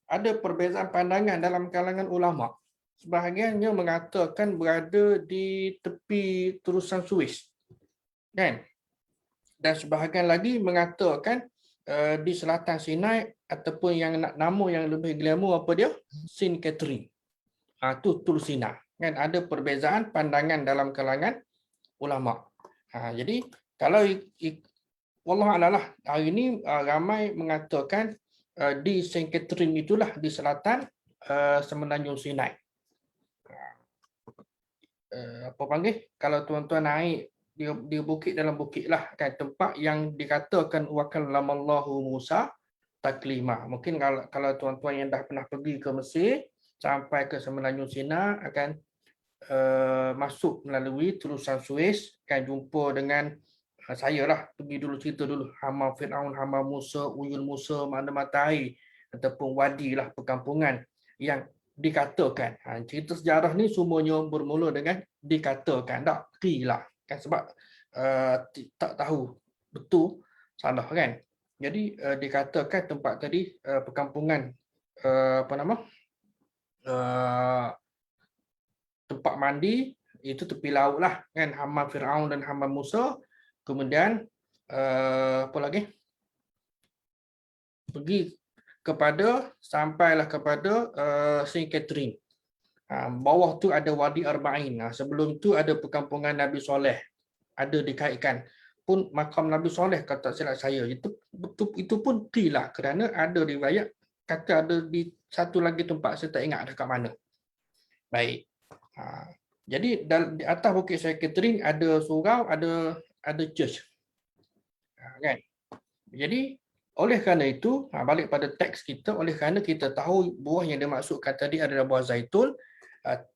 ada perbezaan pandangan dalam kalangan ulama. Sebahagiannya mengatakan berada di tepi terusan Suez, kan? Dan sebahagian lagi mengatakan di selatan Sinai, ataupun yang nama yang lebih glamour apa dia? Saint Catherine. Itu Tur Sina. Kan ada perbezaan pandangan dalam kalangan ulama. Jadi kalau wallahualam lah, hari ini ramai mengatakan di Saint Catherine itulah di selatan semenanjung Sinai. Apa panggil? Kalau tuan-tuan naik di bukit, dalam bukit lah, kan, tempat yang dikatakan wa kallamallahu Musa taklima. Mungkin kalau tuan-tuan yang dah pernah pergi ke Mesir sampai ke semenanjung Sinai akan masuk melalui terusan Suez, kan, jumpa dengan saya lah, pergi dulu, cerita dulu Hama Fir'aun, Hama Musa, Uyun Musa, Mana Matahari, ataupun wadi lah, perkampungan yang dikatakan. Cerita sejarah ni semuanya bermula dengan dikatakan, tak kilah, kan, sebab tak tahu betul salah, kan. Jadi dikatakan tempat tadi perkampungan tempat mandi itu tepi laut lah, kan, Hama Fir'aun dan Hama Musa. Kemudian apa lagi? Pergi sampailah kepada Saint Catherine. Bawah tu ada Wadi Arba'in. Sebelum tu ada perkampungan Nabi Soleh. Ada dikaitkan. Pun makam Nabi Soleh, kata silap saya. Itu pun tilah, kerana ada riwayat kata ada di satu lagi tempat, saya tak ingat dekat mana. Baik. Jadi di atas Bukit Saint Catherine ada surau, ada church. Kan? Jadi oleh kerana itu, balik pada teks kita, oleh kerana kita tahu buah yang dimaksudkan tadi adalah buah zaitun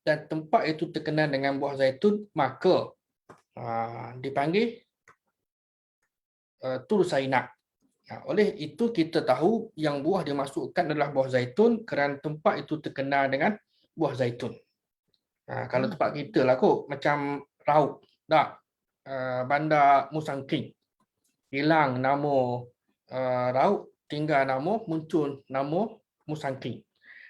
dan tempat itu terkenal dengan buah zaitun, maka dipanggil Tur Saina. Oleh itu kita tahu yang buah dimaksudkan adalah buah zaitun kerana tempat itu terkenal dengan buah zaitun. Kalau tempat kita lah kot, macam Raub, tak? Bandar Musangking. Hilang nama Raub, tinggal nama, muncul nama Musangking.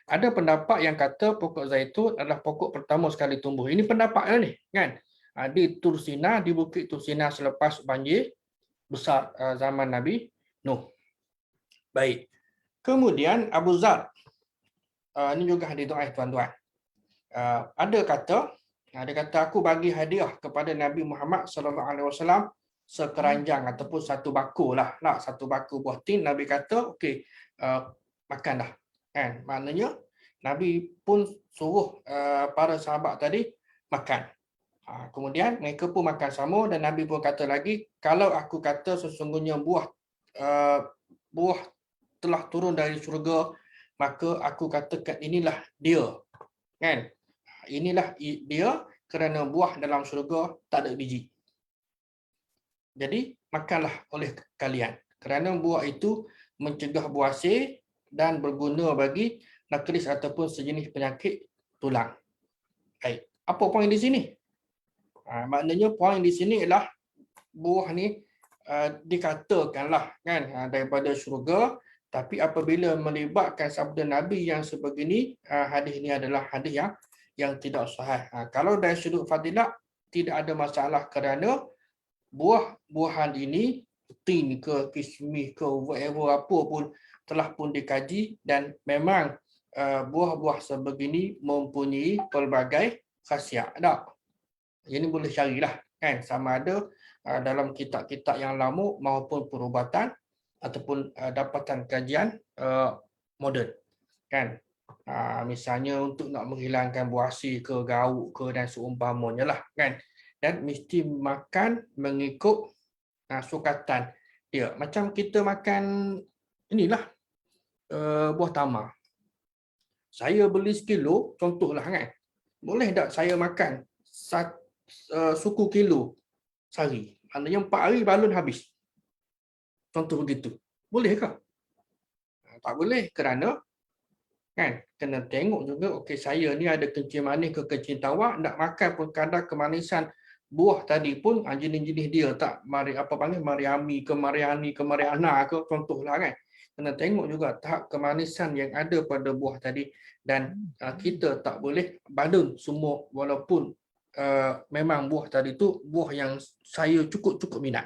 Ada pendapat yang kata pokok zaitun adalah pokok pertama sekali tumbuh. Ini pendapatnya ni, kan? Di Tursina, di Bukit Tursina selepas banjir besar zaman Nabi Nuh. Baik. Kemudian Abu Zar, ini juga hadis dhaif tuan-tuan. Ada kata aku bagi hadiah kepada Nabi Muhammad SAW sekeranjang ataupun satu baku lah, satu baku buah tin. Nabi kata okey, makanlah, kan? Maknanya Nabi pun suruh para sahabat tadi makan. Kemudian mereka pun makan sama dan Nabi pun kata lagi, kalau aku kata sesungguhnya buah telah turun dari syurga, maka aku katakan inilah dia, kan? Inilah dia kerana buah dalam syurga tak ada biji. Jadi makanlah oleh kalian kerana buah itu mencegah buasir dan berguna bagi nakris ataupun sejenis penyakit tulang. Baik. Apa poin di sini? Maknanya poin di sini ialah buah ni dikatakanlah, kan, daripada syurga, tapi apabila melibatkan sabda Nabi yang sebegini, hadis ini adalah hadis yang tidak sahih. Kalau dari sudut fadilah tidak ada masalah kerana buah-buahan ini, tin ke, kismis ke, whatever apa pun telah pun dikaji dan memang buah-buah sebegini mempunyai pelbagai khasiat. Tak? Ini boleh carilah, kan, sama ada dalam kitab-kitab yang lama maupun perubatan ataupun dapatan kajian moden, kan. Misalnya untuk nak menghilangkan buasir ke, gauk ke dan seumpamanya lah, kan. Dan mesti makan mengikut sukatan dia. Macam kita makan inilah buah tamar. Saya beli sekilo, contohlah, kan. Boleh tak saya makan suku kilo sehari? Maknanya 4 hari balun habis. Contoh begitu. Bolehkah? Tak boleh kerana, kan, kena tengok juga, okey, saya ni ada kencing manis ke kencing tawar, nak makan pun kadar kemanisan buah tadi pun jenis-jenis dia tak Mariami ke Mariani ke Mariana ke, contohlah, kan. Kena tengok juga tahap kemanisan yang ada pada buah tadi dan kita tak boleh balun semua walaupun memang buah tadi tu buah yang saya cukup-cukup minat,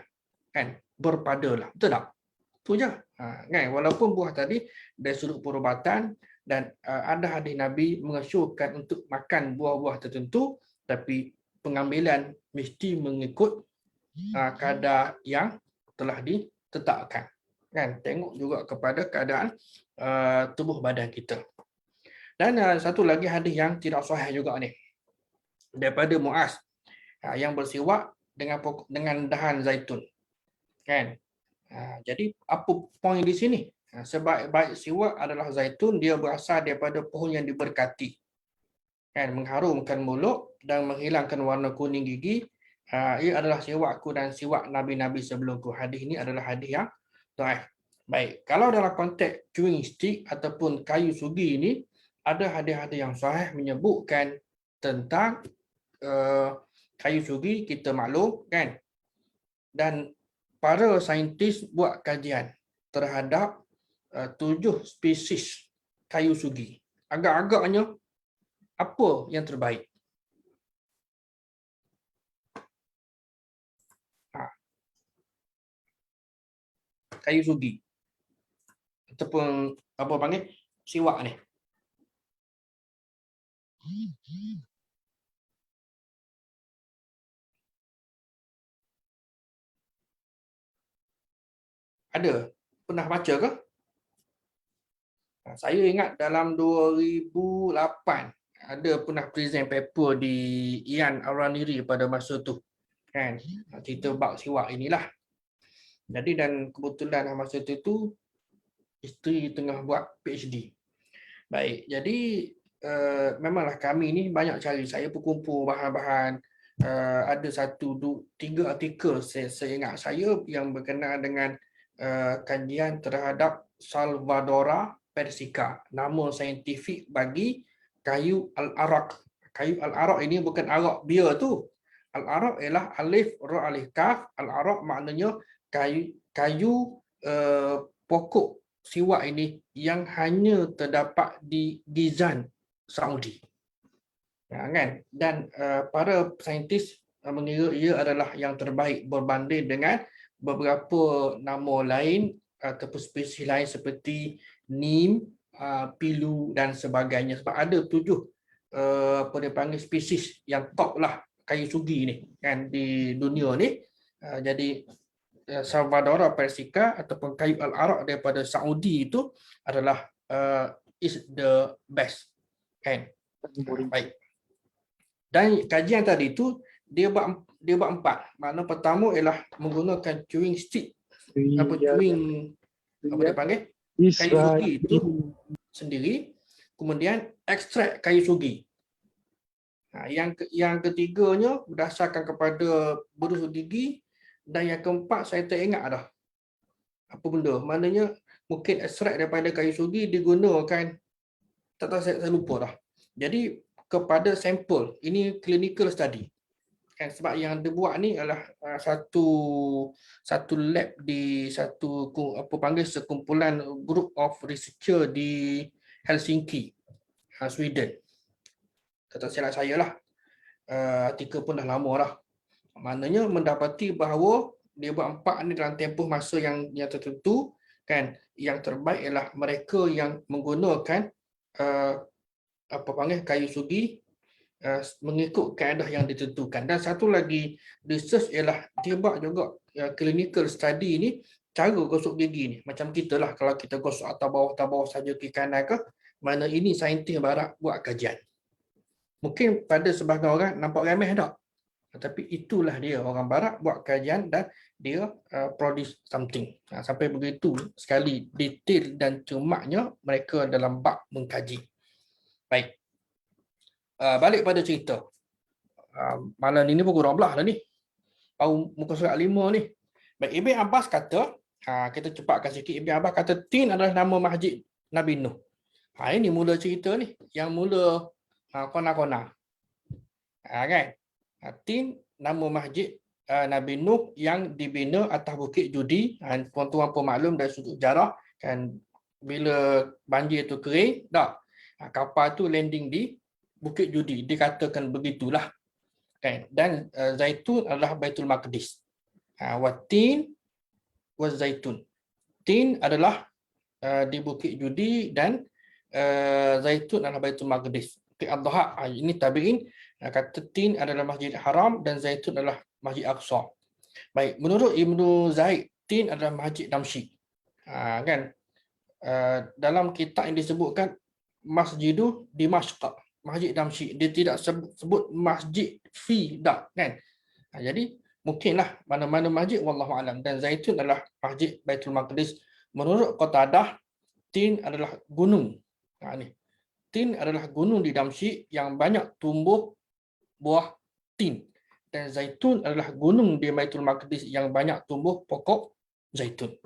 kan, berpadalah, betul tak? Tu je, kan, walaupun buah tadi dari sudut perubatan dan ada hadis Nabi mengesyorkan untuk makan buah-buah tertentu, tapi pengambilan mesti mengikut kadar yang telah ditetapkan, kan. Tengok juga kepada keadaan tubuh badan kita. Dan satu lagi hadis yang tidak sahih juga ni, daripada Muaz yang bersiwak dengan dahan zaitun, kan. Jadi apa poin di sini? Sebaik-baik siwak adalah zaitun, dia berasal daripada pohon yang diberkati, kan, mengharumkan mulut dan menghilangkan warna kuning gigi. Ia adalah siwakku dan siwak nabi-nabi sebelumku. Hadis ini adalah hadis yang dhaif. Baik, kalau dalam konteks chewing stick ataupun kayu sugi ini, ada hadis-hadis yang sahih menyebutkan tentang kayu sugi, kita maklum, kan. Dan para saintis buat kajian terhadap 7 spesies kayu sugi. Agak-agaknya apa yang terbaik? Kayu sugi ataupun apa panggil siwak ni. Ada pernah baca ke? Saya ingat dalam 2008 ada pernah present paper di Ian Araniri pada masa tu, kan, cerita bab siwak inilah. Jadi dan kebetulan masa itu isteri tengah buat PhD. Baik, jadi memanglah kami ni banyak cari. Saya berkumpul bahan-bahan. Ada tiga artikel saya ingat saya yang berkenaan dengan kajian terhadap Salvadora persica. Nama saintifik bagi kayu al-arak. Kayu al-arak ini bukan arak bia tu. Al-arak ialah alif ra alif kaf. Al-arak maknanya kayu pokok siwak ini yang hanya terdapat di Gizan, Saudi. Kan? Dan para saintis mengira ia adalah yang terbaik berbanding dengan beberapa nama lain ataupun spesies lain seperti nim, pilu dan sebagainya. Sebab ada 7 apa dia panggil spesies yang top lah kayu sugi ni kan di dunia ni. Jadi Salvadora persica ataupun kayu al-arak daripada Saudi itu adalah is the best kan. Baik. Dan kajian tadi itu dia buat 4. Makna pertama ialah menggunakan chewing stick chewing apa dia panggil kayu sugi itu sendiri, kemudian ekstrak kayu sugi. Yang ketiganya berdasarkan kepada berus gigi, dan yang keempat saya tak ingat dah apa benda. Maknanya mungkin ekstrak daripada kayu sugi digunakan, tak tahu saya lupa dah. Jadi kepada sampel ini clinical study kan, sebab yang dia buat ni adalah satu lab di sekumpulan group of researcher di Helsinki, Sweden. Tak silap saya lah. Artikel pun dah lama dah. Maknanya mendapati bahawa dia buat 4 ni dalam tempoh masa yang tertentu kan. Yang terbaik ialah mereka yang menggunakan kayu sugi mengikut kaedah yang ditentukan. Dan satu lagi research ialah dia buat juga clinical study ni cara gosok gigi ni. Macam kita lah, kalau kita gosok atas bawah saja ke kanan ke, mana ini saintis barat buat kajian. Mungkin pada sebahagian orang nampak remeh tak? Tetapi itulah dia, orang barat buat kajian dan dia produce something. Sampai begitu sekali detail dan cermatnya mereka dalam bab mengkaji. Baik. Balik pada cerita. Malam ini pukul 12 dah ni. Baru muka surat 5 ni. Baik, Ibn Abbas kata, kita cepatkan sikit. Ibn Abbas kata Tin adalah nama masjid Nabi Nuh. Ini mula cerita ni. Yang mula kona-kona. Kan? Tin nama masjid Nabi Nuh yang dibina atas bukit Judi. Tuan-tuan pun maklum dari sudut sejarah kan, bila banjir tu kering, kapal tu landing di Bukit Judi, dikatakan begitulah kan. Dan zaitun adalah Baitul Maqdis. Watin wa zaitun. Tin adalah di Bukit Judi dan zaitun adalah Baitul Maqdis. Ad-Dhahak ini tabi'in kata tin adalah Masjid Haram dan zaitun adalah Masjid Aqsa. Baik, menurut Ibnu Zaid, tin adalah Masjid Damsyik. Kan? Dalam kitab yang disebutkan Masjidu Dimashq, Masjid Damsyik, dia tidak sebut masjid fi dak kan. Jadi mungkinlah mana-mana masjid wallahu alam. Dan zaitun adalah Masjid Baitul Maqdis. Menurut Qatadah, tin adalah gunung. Ni. Tin adalah gunung di Damsyik yang banyak tumbuh buah tin. Dan zaitun adalah gunung di Baitul Maqdis yang banyak tumbuh pokok zaitun.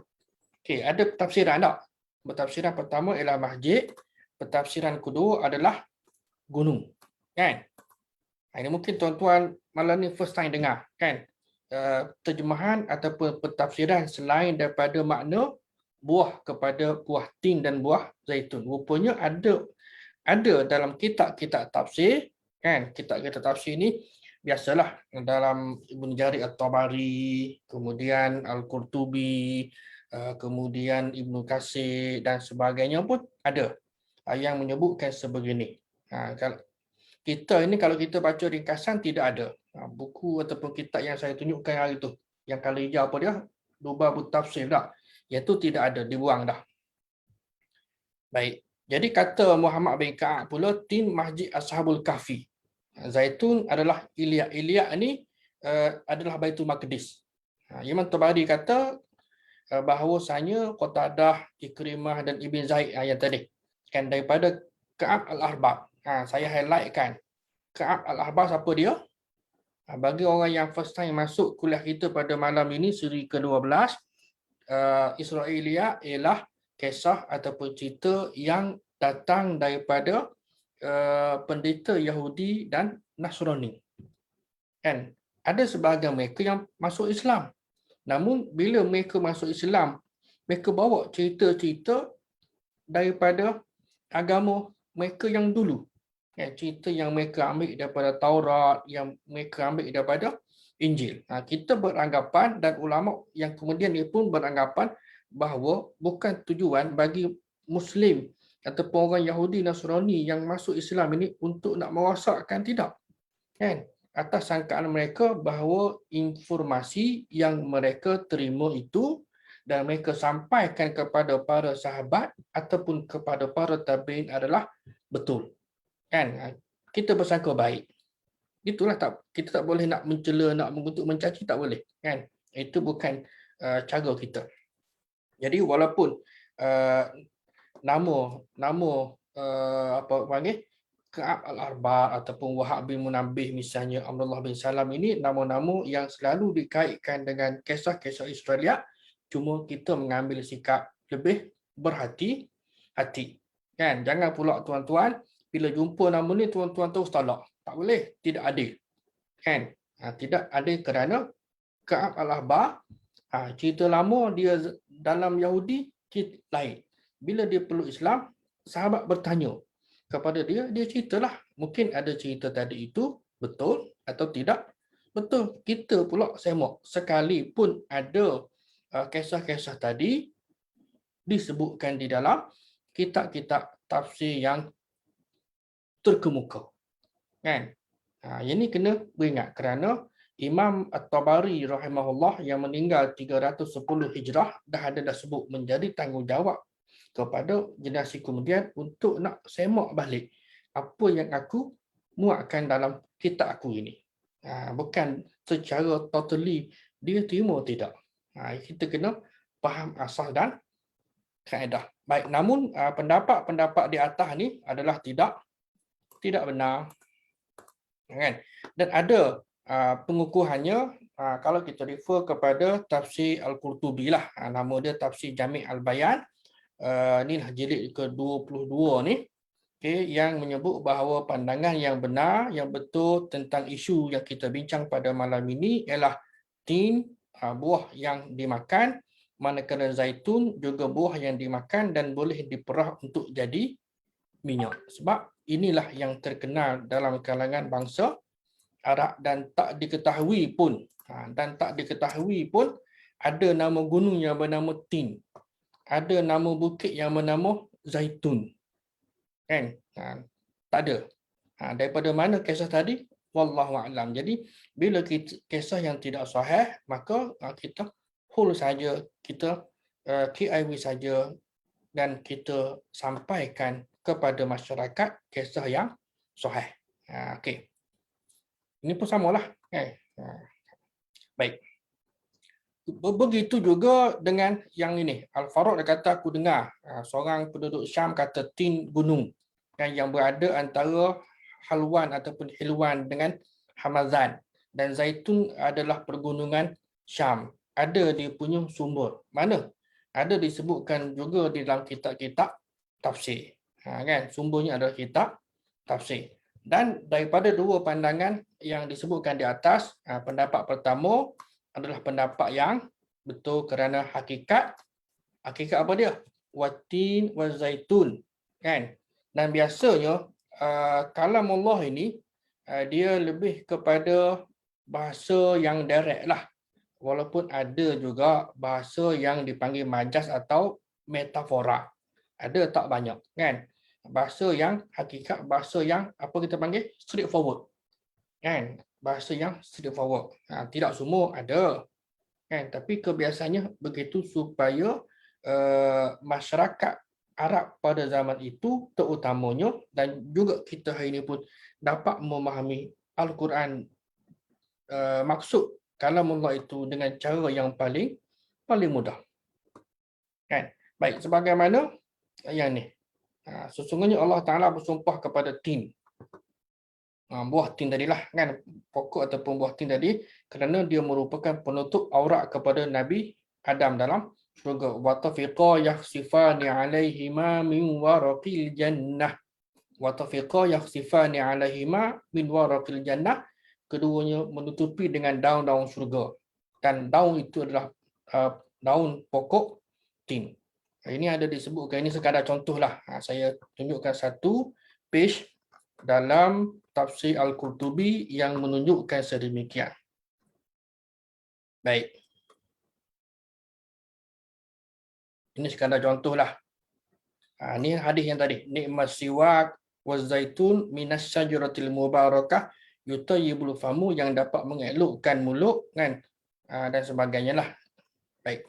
Okey, ada tafsiran tak? Tafsiran pertama ialah masjid, pentafsiran kedua adalah gunung. Kan? Ini mungkin tuan-tuan malam ni first time dengar kan. Terjemahan ataupun pentafsiran selain daripada makna buah kepada buah tin dan buah zaitun. Rupanya ada dalam kitab-kitab tafsir kan. Kitab-kitab tafsir ni biasalah dalam Ibn Jarir At-Tabari, kemudian Al-Qurtubi, kemudian Ibnu Katsir dan sebagainya pun ada yang menyebutkan sebegini. Kalau kita baca ringkasan tidak ada. Buku ataupun kitab yang saya tunjukkan hari itu, yang kalau hijau apa dia, Dubabu Tafsir dah. Iaitu tidak ada, dibuang dah. Baik. Jadi kata Muhammad bin Ka'ab pula, tin Masjid Ashabul Kahfi. Zaitun adalah Ilyak. Ilyak ni adalah Baitul Maqdis. Imam Tabari kata bahawasanya Qatadah, Ikrimah dan Ibn Zaid yang tadi. Kan daripada Ka'ab al-Ahbar. Saya highlightkan. Ka'ab al-Ahbar siapa dia? Bagi orang yang first time masuk kuliah kita pada malam ini, siri ke-12, Israelia ialah kisah ataupun cerita yang datang daripada pendeta Yahudi dan Nasrani. Kan? Ada sebahagian mereka yang masuk Islam. Namun bila mereka masuk Islam, mereka bawa cerita-cerita daripada agama mereka yang dulu. Cerita yang mereka ambil daripada Taurat, yang mereka ambil daripada Injil. Kita beranggapan dan ulama yang kemudian dia pun beranggapan bahawa bukan tujuan bagi Muslim ataupun orang Yahudi Nasrani yang masuk Islam ini untuk nak merosakkan, tidak. Kan? Atas sangkaan mereka bahawa informasi yang mereka terima itu dan mereka sampaikan kepada para sahabat ataupun kepada para tabi'in adalah betul. Kan? Kita bersangka baik. Itulah kita tak boleh nak mencela, nak mengutuk, mencaci, tak boleh. Kan? Itu bukan cara kita. Jadi walaupun nama apa panggil Ka'ab al-Arba ataupun Wahab bin Munabbih misalnya, Abdullah bin Salam, ini nama-nama yang selalu dikaitkan dengan kisah-kisah Israeliat, cuma kita mengambil sikap lebih berhati-hati. Kan? Jangan pula tuan-tuan bila jumpa nama ni tuan-tuan terus tolak. Tak boleh, tidak adil. Kan? Tidak adil kerana Ka'ab al-Ahbar cerita lama dia dalam Yahudi lain. Bila dia peluk Islam, sahabat bertanya kepada dia, dia ceritalah. Mungkin ada cerita tadi itu betul atau tidak betul. Kita pula semak. Sekalipun ada kisah-kisah tadi disebutkan di dalam kitab-kitab tafsir yang terkemuka. Kan? Ini kena beringat kerana Imam At-Tabari rahimahullah yang meninggal 310 Hijrah dah sebut menjadi tanggungjawab kepada generasi kemudian untuk nak semak balik apa yang aku muatkan dalam kitab aku ini. Bukan secara totally dia terima, tidak. Kita kena faham asas dan kaedah. Baik, namun pendapat-pendapat di atas ni adalah tidak benar. Kan? Dan ada pengukuhannya kalau kita refer kepada tafsir Al-Qurtubi lah. Nama dia tafsir Jami' Al-Bayan. Inilah jilid ke-22 ni, yang menyebut bahawa pandangan yang benar, yang betul tentang isu yang kita bincang pada malam ini ialah tin, buah yang dimakan, manakala zaitun juga buah yang dimakan dan boleh diperah untuk jadi minyak. Sebab inilah yang terkenal dalam kalangan bangsa Arab dan tak diketahui pun ada nama gunung yang bernama tin. Ada nama bukit yang bernama Zaitun. Kan? Tak ada. Daripada mana kisah tadi? Wallahu a'lam. Jadi bila kisah yang tidak sahih, maka kita hold saja, kita KIV saja dan kita sampaikan kepada masyarakat kisah yang sahih. Okey. Ini pun samalah. Baik. Begitu juga dengan yang ini. Al-Faruq dia kata, aku dengar seorang penduduk Syam kata tin gunung yang berada antara Halwan ataupun Hilwan dengan Hamazan. Dan Zaitun adalah pergunungan Syam. Ada dia punya sumber. Mana? Ada disebutkan juga di dalam kitab-kitab tafsir. Kan? Sumbernya adalah kitab tafsir. Dan daripada dua pandangan yang disebutkan di atas, pendapat pertama adalah pendapat yang betul kerana hakikat apa dia? Watin wa zaitun, kan? Dan biasanya kalam Allah ini dia lebih kepada bahasa yang direct lah. Walaupun ada juga bahasa yang dipanggil majaz atau metafora. Ada, tak banyak, kan? Bahasa yang hakikat, bahasa yang apa kita panggil straightforward. Kan? Bahasa yang straightforward. Tidak semua ada, kan? Tapi kebiasaannya begitu supaya masyarakat Arab pada zaman itu terutamanya dan juga kita hari ini pun dapat memahami Al-Quran, maksud kalam Allah itu dengan cara yang paling mudah. Kan? Baik, sebagaimana yang ni. Sesungguhnya Allah Ta'ala bersumpah kepada tin. Buah tin tadilah kan, pokok ataupun buah tin tadi, kerana dia merupakan penutup aurat kepada Nabi Adam dalam syurga. Wa tafiqa yakhsifani alaihima min waraqil jannah. Wa tafiqa yakhsifani alaihima min waraqil jannah. Keduanya menutupi dengan daun-daun syurga. Dan daun itu adalah daun pokok tin. Ini ada disebutkan, ini sekadar contohlah. Saya tunjukkan satu page dalam tafsir Al-Qurtubi yang menunjukkan sedemikian. Baik. Ini sekadar contohlah. Ini hadis yang tadi. Nikmat siwak wa zaitun minas syajaratil mubarakah yutayyibul famu, yang dapat mengelokkan mulut kan, dan sebagainya lah. Baik.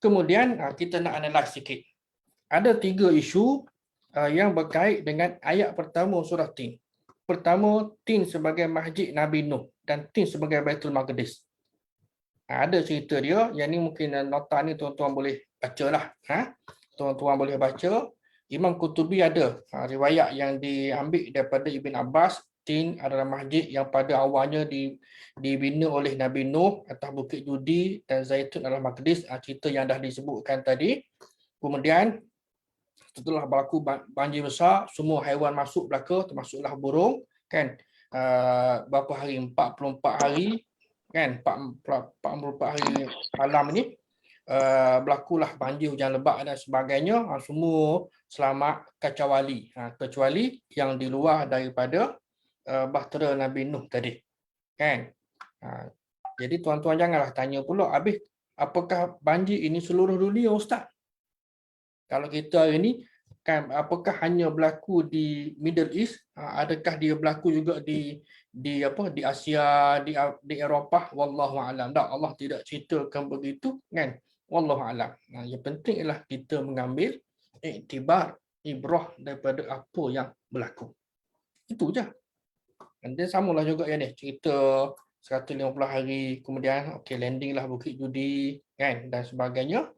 Kemudian kita nak analyse sikit. Ada 3 isu yang berkait dengan ayat pertama surah Tin. Pertama, Tin sebagai masjid Nabi Nuh dan Tin sebagai Baitul Maqdis. Ada cerita dia, yang ni mungkin nota ni tuan-tuan boleh bacalah. Tuan-tuan boleh baca. Imam Qurtubi ada riwayat yang diambil daripada Ibn Abbas. Tin adalah masjid yang pada awalnya dibina oleh Nabi Nuh atas Bukit Judi, dan Zaitun adalah Maqdis. Cerita yang dah disebutkan tadi. Kemudian setelah berlaku banjir besar, semua haiwan masuk belaka, termasuklah burung kan. Berapa hari, 44 hari kan, 44 hari malam ni berlakulah banjir, hujan lebat dan sebagainya. Semua selamat kecuali yang di luar daripada bahtera Nabi Nuh tadi kan. Jadi tuan-tuan janganlah tanya pula, habis apakah banjir ini seluruh dunia Ustaz? Kalau kita hari ini kan, apakah hanya berlaku di Middle East? Adakah dia berlaku juga di Asia, di Eropah? Wallahu a'lam. Tak, Allah tidak ceritakan begitu kan. Wallahu a'lam. Yang penting ialah kita mengambil iktibar, ibrah daripada apa yang berlaku. Itu je. Dan dia samalah juga yang ni, cerita 150 hari kemudian landing lah Bukit Judi kan, dan sebagainya.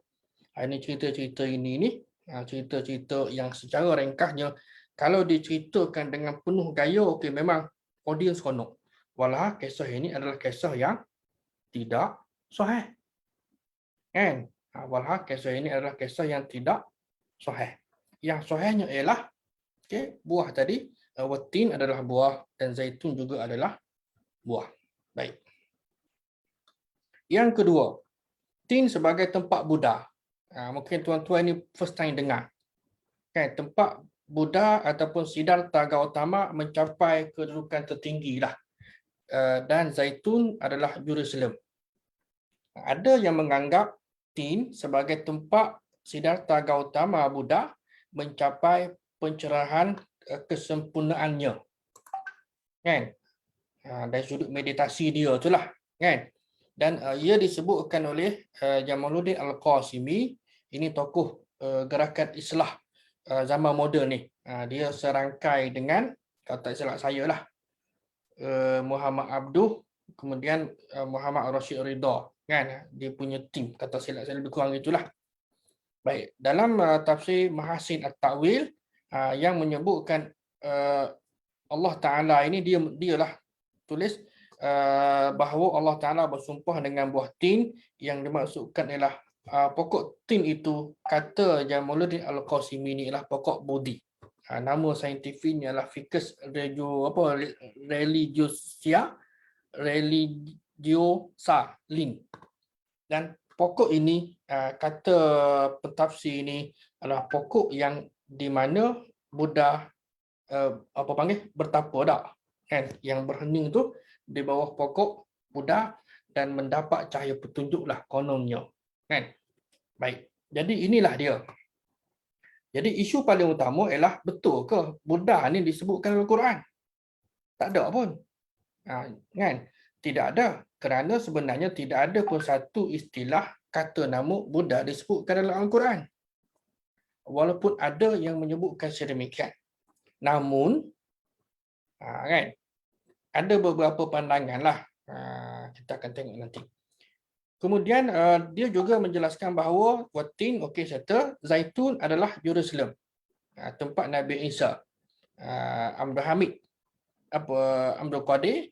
Ini cerita-cerita ini cerita-cerita yang secara ringkasnya kalau diceritakan dengan penuh gaya, memang audience konok. Walau kisah ini adalah kisah yang tidak sahih. Kan? Walau kisah ini adalah kisah yang tidak sahih. Yang sahihnya ialah buah tadi, watin adalah buah dan zaitun juga adalah buah. Baik. Yang kedua, tin sebagai tempat Buddha. Mungkin tuan-tuan ini first time dengar. Kan, tempat Buddha ataupun Siddhartha Gautama mencapai kedudukan tertinggi lah. Dan Zaitun adalah Jerusalem. Ada yang menganggap Tin sebagai tempat Siddhartha Gautama Buddha mencapai pencerahan kesempurnaannya. Kan? Dari sudut meditasi dia itulah. Kan? Dan ia disebutkan oleh Jamaluddin Al-Qasimi. Ini tokoh gerakan Islah zaman moden ni. Dia serangkai dengan, kalau tak silap saya lah, Muhammad Abduh, kemudian Muhammad Rashid Ridha kan, dia punya tim, kata silap saya lebih kurang itulah. Baik, dalam tafsir Mahasin At-Ta'wil yang menyebutkan Allah Ta'ala ini, dialah tulis bahawa Allah Ta'ala bersumpah dengan buah tin, yang dimaksudkan ialah pokok tin itu, kata Jamaluddin Al-Qasimi ini ialah pokok Bodhi. Nama saintifiknya adalah Ficus religiosa Lin. Dan pokok ini, kata pentafsir ini, adalah pokok yang di mana Buddha bertapa dak kan, yang berhening tu di bawah pokok Buddha dan mendapat cahaya petunjuklah kononnya kan. Baik, jadi inilah dia. Jadi isu paling utama ialah, betul ke Buddha ni disebutkan dalam Al-Quran? Tak ada pun. Kan? Tidak ada, kerana sebenarnya tidak ada pun satu istilah kata nama Buddha disebutkan dalam Al-Quran. Walaupun ada yang menyebutkan sedemikian. Namun kan, ada beberapa pandangan lah. Kita akan tengok nanti. Kemudian dia juga menjelaskan bahawa watin, okey settle, zaitun adalah Jerusalem, tempat Nabi Isa. Abdul Hamid Abdul Qadir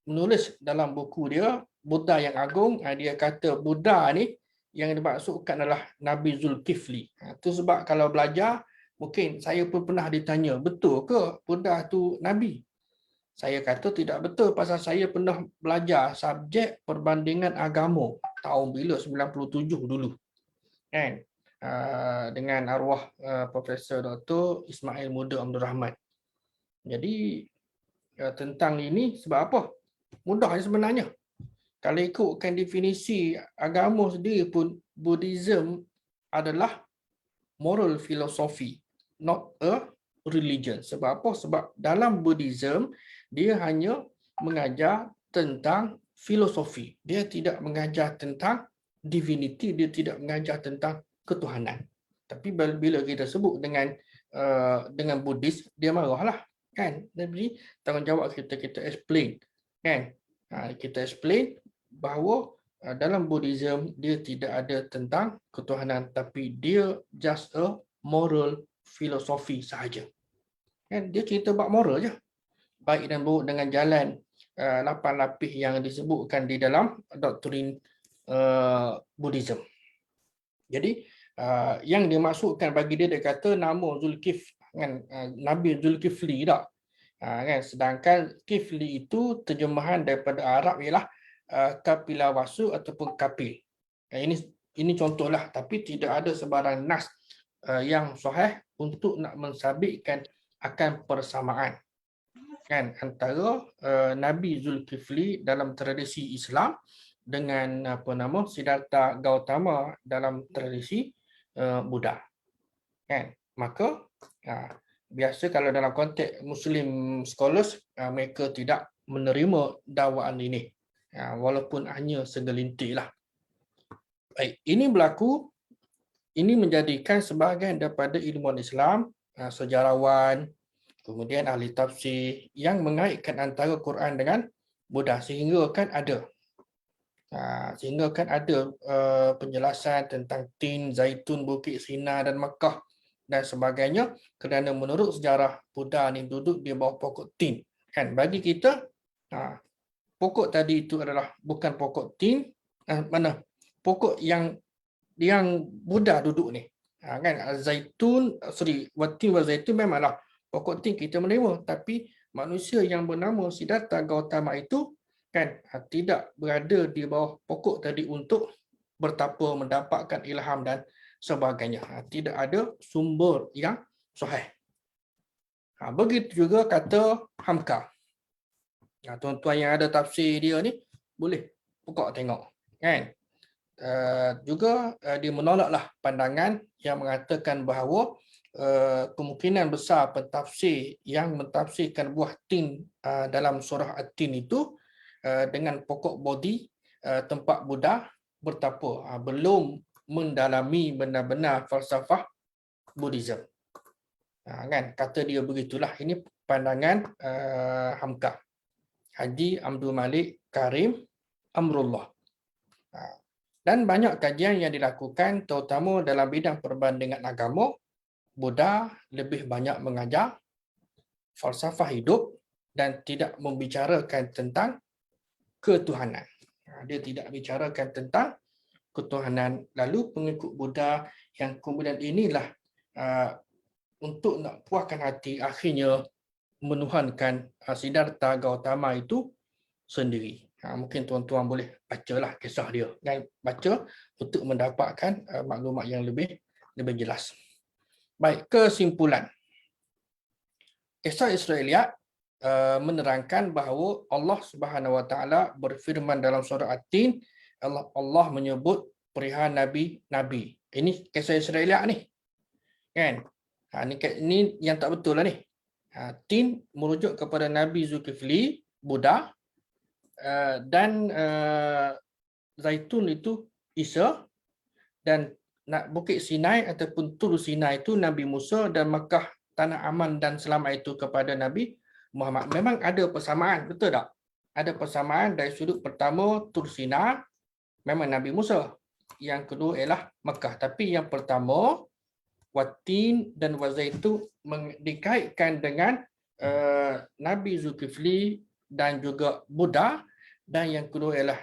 menulis dalam buku dia Buddha yang Agung, dia kata Buddha ni yang dimaksudkan adalah Nabi Zulkifli. Itu sebab kalau belajar, mungkin saya pun pernah ditanya, betul ke Buddha tu Nabi? Saya kata tidak betul pasal saya pernah belajar subjek perbandingan agama tahun bila 97 dulu. Kan? Dengan arwah Profesor Dr. Ismail Muda Abdul Rahman. Jadi tentang ini sebab apa? Mudah sebenarnya. Kalau ikutkan definisi agama sendiri pun, Buddhism adalah moral philosophy, not a religion. Sebab apa? Sebab dalam Buddhism, dia hanya mengajar tentang filosofi. Dia tidak mengajar tentang divinity, dia tidak mengajar tentang ketuhanan. Tapi bila kita sebut dengan Buddhis, dia marahlah, kan? Jadi tanggungjawab kita explain, kan? Kita explain bahawa dalam Buddhism dia tidak ada tentang ketuhanan, tapi dia just a moral philosophy sahaja. Kan? Dia cerita bab moral je. Baik dan buruk dengan jalan 8 lapis yang disebutkan di dalam doktrin Buddhism. Jadi yang dimaksudkan bagi dia kata nama Zulkifli, kan, Nabi Zulkifli tak. Kan? Sedangkan Kifli itu terjemahan daripada Arab ialah kapilawasu ataupun kapil. Ini contohlah, tapi tidak ada sebarang nas yang sahih untuk nak mensabitkan akan persamaan, kan, antara Nabi Zulkifli dalam tradisi Islam dengan Siddhartha Gautama dalam tradisi Buddha, kan. Maka biasa kalau dalam konteks Muslim scholars, mereka tidak menerima dakwaan ini, walaupun hanya segelintir lah. Baik, ini berlaku, ini menjadikan sebahagian daripada ilmuwan Islam, sejarawan, kemudian ahli tafsir yang mengaitkan antara Quran dengan Buddha, sehingga kan ada penjelasan tentang tin, zaitun, bukit Sina dan Makkah dan sebagainya, kerana menurut sejarah Buddha ni duduk di bawah pokok tin. Kan, bagi kita pokok tadi itu adalah bukan pokok tin, pokok yang Buddha duduk ni. Kan, zaitun, watin wa zaitun memanglah pokok tin kita menerima, tapi manusia yang bernama Siddhartha Gautama itu kan tidak berada di bawah pokok tadi untuk bertapa, mendapatkan ilham dan sebagainya. Tidak ada sumber yang sahih. Begitu juga kata Hamka. Tuan-tuan yang ada tafsir dia ni boleh buka tengok, kan. Juga dia menolaklah pandangan yang mengatakan bahawa kemungkinan besar pentafsir yang mentafsirkan buah tin dalam surah At-Tin itu dengan pokok bodhi tempat Buddha bertapa, belum mendalami benar-benar falsafah Buddhism. Kan, kata dia begitulah. Ini pandangan Hamka, Haji Abdul Malik Karim Amrullah. Dan banyak kajian yang dilakukan terutama dalam bidang perbandingan agama. Buddha lebih banyak mengajar falsafah hidup dan tidak membicarakan tentang ketuhanan. Dia tidak bicarakan tentang ketuhanan. Lalu pengikut Buddha yang kemudian inilah untuk nak puaskan hati, akhirnya menuhankan Siddhartha Gautama itu sendiri. Mungkin tuan-tuan boleh bacalah kisah dia dan baca untuk mendapatkan maklumat yang lebih jelas. Baik, kesimpulan. Kisah Israeliat menerangkan bahawa Allah Subhanahu Wa Taala berfirman dalam surah At-Tin, Allah menyebut perihal nabi-nabi. Ini kisah Israeliat ni, kan? Ini yang tak betul lah ni. Tin merujuk kepada Nabi Zulkifli, Buddha, dan zaitun itu Isa, dan Bukit Sinai ataupun Tur Sinai itu Nabi Musa, dan Makkah tanah aman dan selamat itu kepada Nabi Muhammad. Memang ada persamaan, betul tak? Ada persamaan dari sudut pertama Tur Sinai, memang Nabi Musa. Yang kedua ialah Mekah. Tapi yang pertama, Watin dan Wazaitun dikaitkan dengan Nabi Zulkifli dan juga Buddha. Dan yang kedua ialah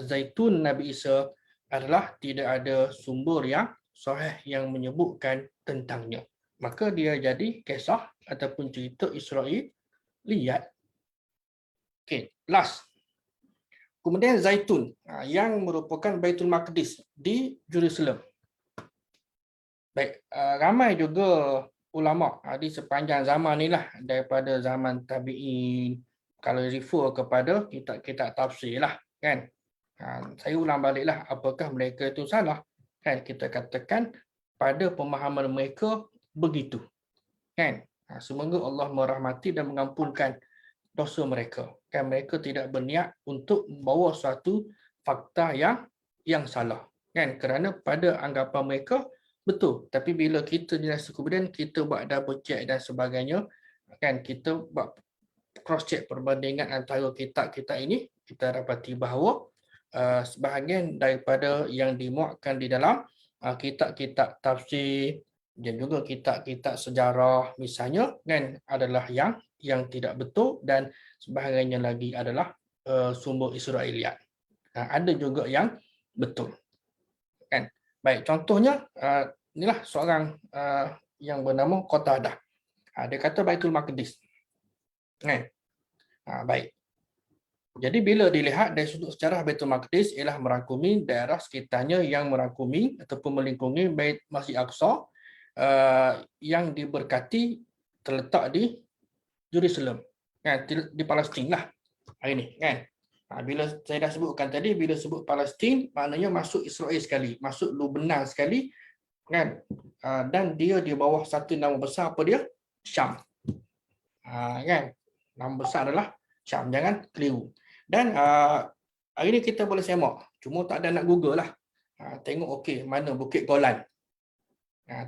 Zaitun Nabi Isa adalah tidak ada sumber yang sahih yang menyebutkan tentangnya. Maka dia jadi kisah ataupun cerita Israiliyat. Okay, last. Kemudian Zaitun yang merupakan Baitul Maqdis di Jerusalem. Baik, ramai juga ulama di sepanjang zaman inilah, daripada zaman tabi'in, kalau refer kepada kitab-kitab tafsir lah kan. Saya ulang baliklah, apakah mereka itu salah? Kan kita katakan pada pemahaman mereka begitu. Kan? Semoga Allah merahmati dan mengampunkan dosa mereka. Kan mereka tidak berniat untuk membawa suatu fakta yang salah. Kan? Kerana pada anggapan mereka betul. Tapi bila kita jelas kemudian kita buat double check dan sebagainya, kan kita buat cross check perbandingan antara kitab-kitab ini, kita dapati bahawa sebahagian daripada yang dimuatkan di dalam kitab-kitab tafsir dan juga kitab-kitab sejarah misalnya kan adalah yang tidak betul, dan sebahagiannya lagi adalah sumber Israiliyat. Ada juga yang betul. Kan? Baik, contohnya inilah seorang yang bernama Qatadah. Dia kata Baitul Maqdis. Kan? Baik. Jadi bila dilihat dari sudut sejarah, Baitul Maqdis ialah merangkumi daerah sekitarnya yang merangkumi ataupun melingkungi Bait Masjid Aqsa yang diberkati, terletak di Jerusalem, kan, di Palestin lah hari ini kan. Bila saya dah sebutkan tadi, bila sebut Palestin maknanya masuk Israel sekali, masuk Lebanon sekali kan, dan dia di bawah satu nama besar, apa dia? Syam. Kan, nama besar adalah Syam, jangan keliru. Dan hari ini kita boleh semak, cuma tak ada nak Google lah. Tengok okey, mana Bukit Golan.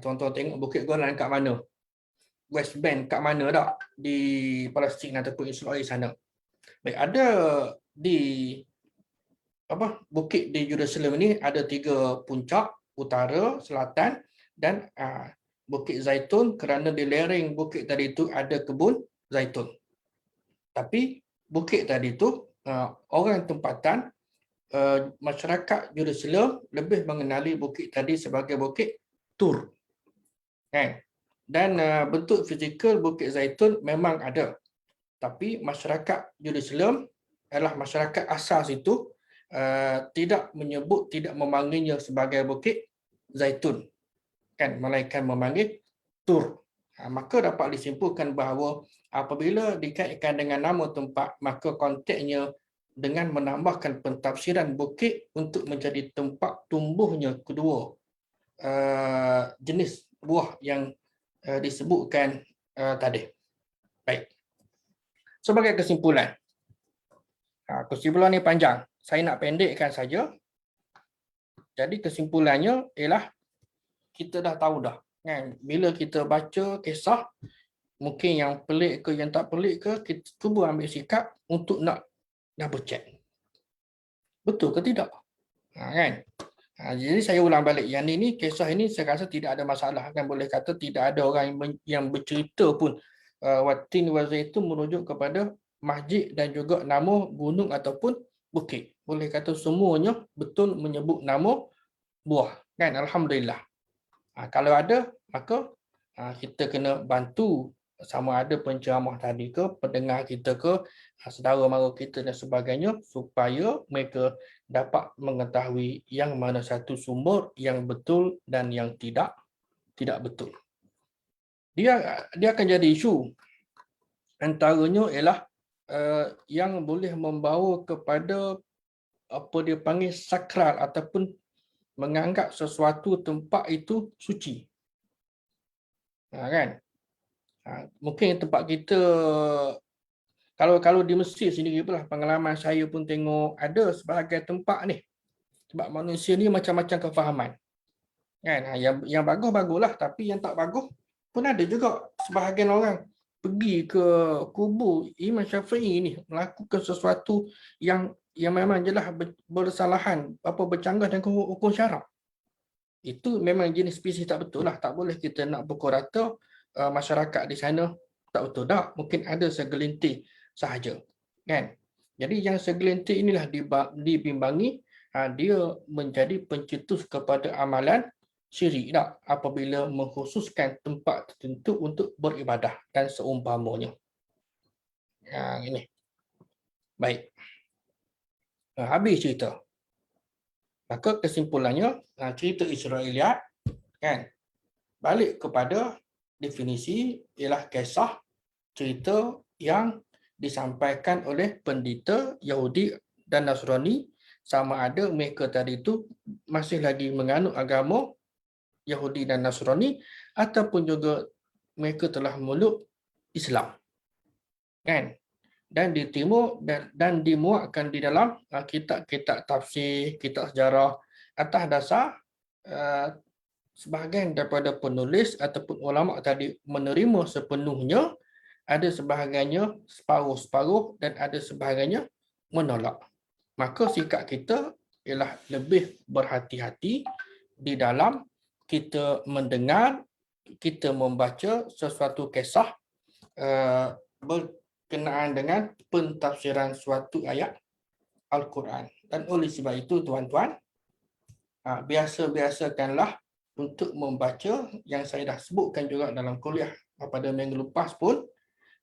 Tuan-tuan tengok Bukit Golan kat mana? West Bank kat mana dah? Di Palestin ataupun Israel sana. Baik, ada di bukit di Jerusalem ini ada 3 puncak, utara, selatan dan Bukit Zaitun, kerana di lereng bukit tadi itu ada kebun zaitun. Tapi bukit tadi itu orang tempatan masyarakat Jerusalem lebih mengenali bukit tadi sebagai Bukit Tur. Kan? Dan bentuk fizikal Bukit Zaitun memang ada. Tapi masyarakat Jerusalem adalah masyarakat asas itu tidak memanggilnya sebagai Bukit Zaitun. Kan, melainkan memanggil Tur. Maka dapat disimpulkan bahawa apabila dikaitkan dengan nama tempat, maka konteksnya dengan menambahkan pentafsiran bukit untuk menjadi tempat tumbuhnya kedua jenis buah yang disebutkan tadi. Baik. Sebagai kesimpulan. Kesimpulan ni panjang. Saya nak pendekkan saja. Jadi kesimpulannya ialah kita dah tahu dah. Kan? Bila kita baca kisah, mungkin yang pelik ke yang tak pelik ke, kita cuba ambil sikap untuk nak double check. Betul ke tidak? Kan? Jadi saya ulang balik. Yang ini kisah ini saya rasa tidak ada masalah. Kan boleh kata tidak ada orang yang bercerita pun Watin Wazaitun merujuk kepada masjid dan juga nama gunung ataupun bukit. Boleh kata semuanya betul menyebut nama buah. Kan? Alhamdulillah. Kalau ada, maka kita kena bantu sama ada penceramah tadi ke, pendengar kita ke, saudara mara kita dan sebagainya, supaya mereka dapat mengetahui yang mana satu sumber yang betul dan yang tidak betul. Dia akan jadi isu. Antaranya ialah yang boleh membawa kepada apa dia panggil sakral ataupun menganggap sesuatu tempat itu suci. Kan? Mungkin tempat kita, kalau di Mesir sendiri pula pengalaman saya pun tengok ada sebahagian tempat ni. Sebab manusia ni macam-macam kefahaman. Kan? Yang bagus-baguslah, tapi yang tak bagus pun ada juga sebahagian orang pergi ke kubu Imam Syafi'i ni melakukan sesuatu yang memang jelas bersalahan, bercanggah dengan hukum syarak. Itu memang jenis spesies tak betul lah. Tak boleh kita nak pukul rata masyarakat di sana tak betul. Tak, mungkin ada segelintir sahaja. Kan? Jadi yang segelintir inilah dibimbangi dia menjadi pencetus kepada amalan syirik tak apabila mengkhususkan tempat tertentu untuk beribadah dan seumpamanya. Yang ini. Baik. Habis cerita. Maka kesimpulannya cerita Israeliat kan balik kepada definisi ialah kisah cerita yang disampaikan oleh pendeta Yahudi dan Nasrani, sama ada mereka tadi itu masih lagi menganut agama Yahudi dan Nasrani ataupun juga mereka telah memeluk Islam. Kan? Dan di timur dan dimuatkan di dalam kitab-kitab tafsir, kitab sejarah atas dasar sebahagian daripada penulis ataupun ulama tadi menerima sepenuhnya, ada sebahagiannya separuh-separuh dan ada sebahagiannya menolak. Maka sikap kita ialah lebih berhati-hati di dalam kita mendengar, kita membaca sesuatu kisah berkenaan dengan pentafsiran suatu ayat Al-Quran. Dan oleh sebab itu tuan-tuan, biasa-biasakanlah untuk membaca yang saya dah sebutkan juga dalam kuliah pada minggu lepas pun.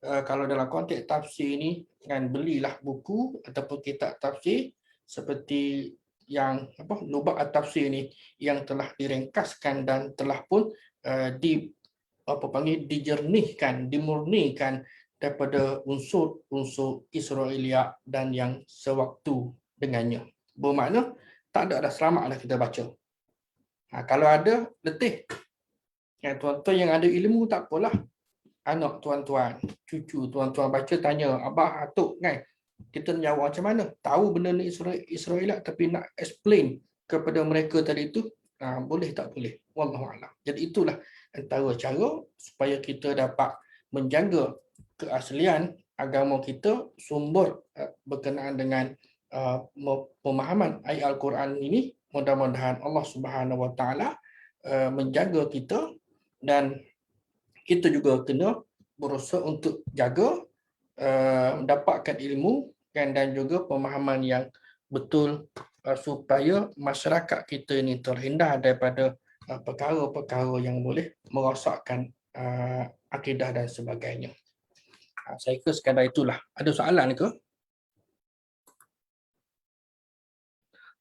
Kalau dalam konteks tafsir ni, kan, belilah buku ataupun kitab tafsir seperti yang Lubaq at-Tafsir ni yang telah diringkaskan dan telah pun dijernihkan, dimurnikan daripada unsur-unsur Israeliat dan yang sewaktu dengannya. Bermakna tak ada selamat dah kita baca. Kalau ada, letih. Tuan-tuan yang ada ilmu tak apalah. Anak tuan-tuan, cucu tuan-tuan baca tanya, abah, atuk kan. Kita jawab macam mana? Tahu benda ni Israeliat tapi nak explain kepada mereka tadi itu, boleh tak boleh? Wallahualam. Jadi itulah antara cara supaya kita dapat menjaga keaslian agama kita, sumber berkenaan dengan pemahaman ayat Al-Quran ini. Mudah-mudahan Allah Subhanahu Wa Taala menjaga kita, dan kita juga kena berusaha untuk jaga mendapatkan ilmu dan juga pemahaman yang betul supaya masyarakat kita ini terhindar daripada perkara-perkara yang boleh merosakkan akidah dan sebagainya. Saya kira sekadar itulah. Ada soalan ke?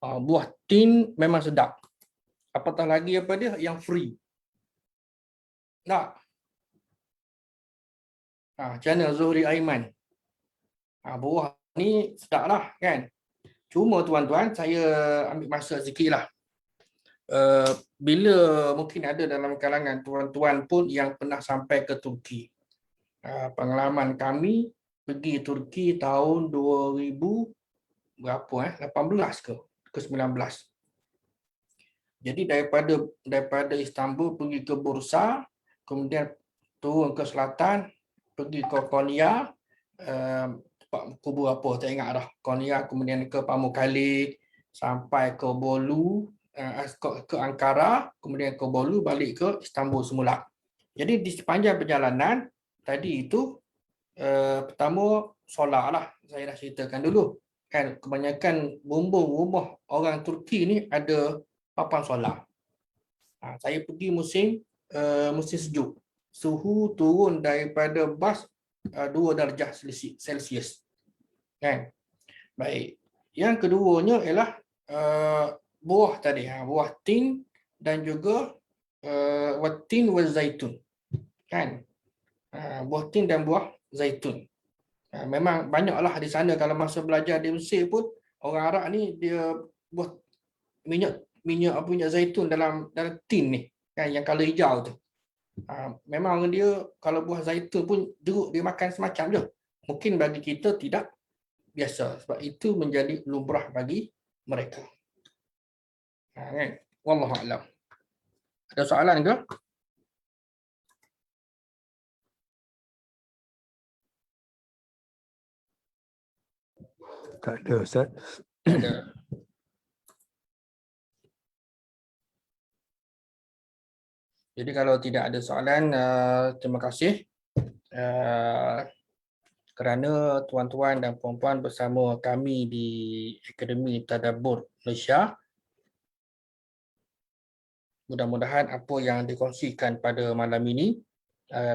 Buah tin memang sedap. Apatah lagi apa dia yang free. Tak? Macam mana Zuhri Aiman? Buah ni sedap lah kan. Cuma tuan-tuan, saya ambil masa sikit lah. Bila mungkin ada dalam kalangan tuan-tuan pun yang pernah sampai ke Turki. Pengalaman kami pergi Turki tahun 2000 18 ke 19. Jadi daripada Istanbul pergi ke Bursa, kemudian turun ke selatan, pergi ke Konya, kubu apa tak ingat dah. Konya, kemudian ke Pamukkale, sampai ke Bolu, ke Ankara, kemudian ke Bolu, balik ke Istanbul semula. Jadi di sepanjang perjalanan tadi itu, pertama solat lah, saya dah ceritakan dulu. Kan kebanyakan bumbung rumah orang Turki ni ada papan solar. Saya pergi musim sejuk. Suhu turun daripada bas 2 darjah Celsius. Kan? Baik. Yang keduanya ialah buah tadi, buah tin dan juga watin wa zaitun. Kan? Buah tin dan buah zaitun. Memang banyaklah di sana. Kalau masa belajar di Mesir pun, orang Arab ni dia buat minyak zaitun dalam tin ni kan, yang color hijau tu. Memang dia kalau buah zaitun pun jeruk dia makan semacam je. Mungkin bagi kita tidak biasa, sebab itu menjadi lumrah bagi mereka. Kan? Wallahu a'lam. Ada soalan ke? Tak ada Ustaz. Tak ada. Jadi kalau tidak ada soalan, terima kasih kerana tuan-tuan dan puan-puan bersama kami di Akademi Tadabbur Malaysia. Mudah-mudahan apa yang dikongsikan pada malam ini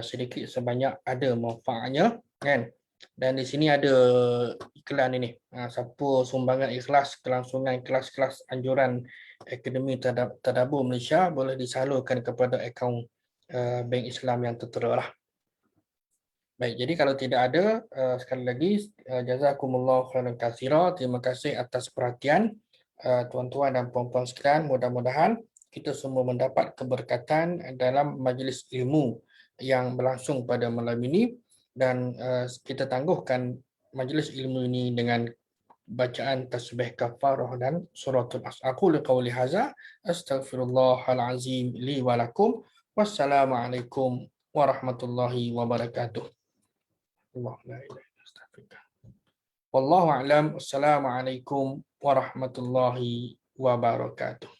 sedikit sebanyak ada manfaatnya, kan? Dan di sini ada iklan ini. Siapa sumbangan ikhlas kelangsungan kelas-kelas anjuran Akademi Tadabbur Malaysia boleh disalurkan kepada akaun Bank Islam yang tertera lah. Baik, jadi kalau tidak ada, sekali lagi jazakumullah khairan katsira. Terima kasih atas perhatian tuan-tuan dan puan-puan sekalian. Mudah-mudahan kita semua mendapat keberkatan dalam majlis ilmu yang berlangsung pada malam ini, dan kita tangguhkan majlis ilmu ini dengan bacaan tasbih kafarah dan suratul as. Aku liqauli hadza astaghfirullahal azim li wa lakum. Wassalamualaikum warahmatullahi wabarakatuh. Allah la ilaha illa astaghfirullah. Wallahu a'lam. Wassalamualaikum warahmatullahi wabarakatuh.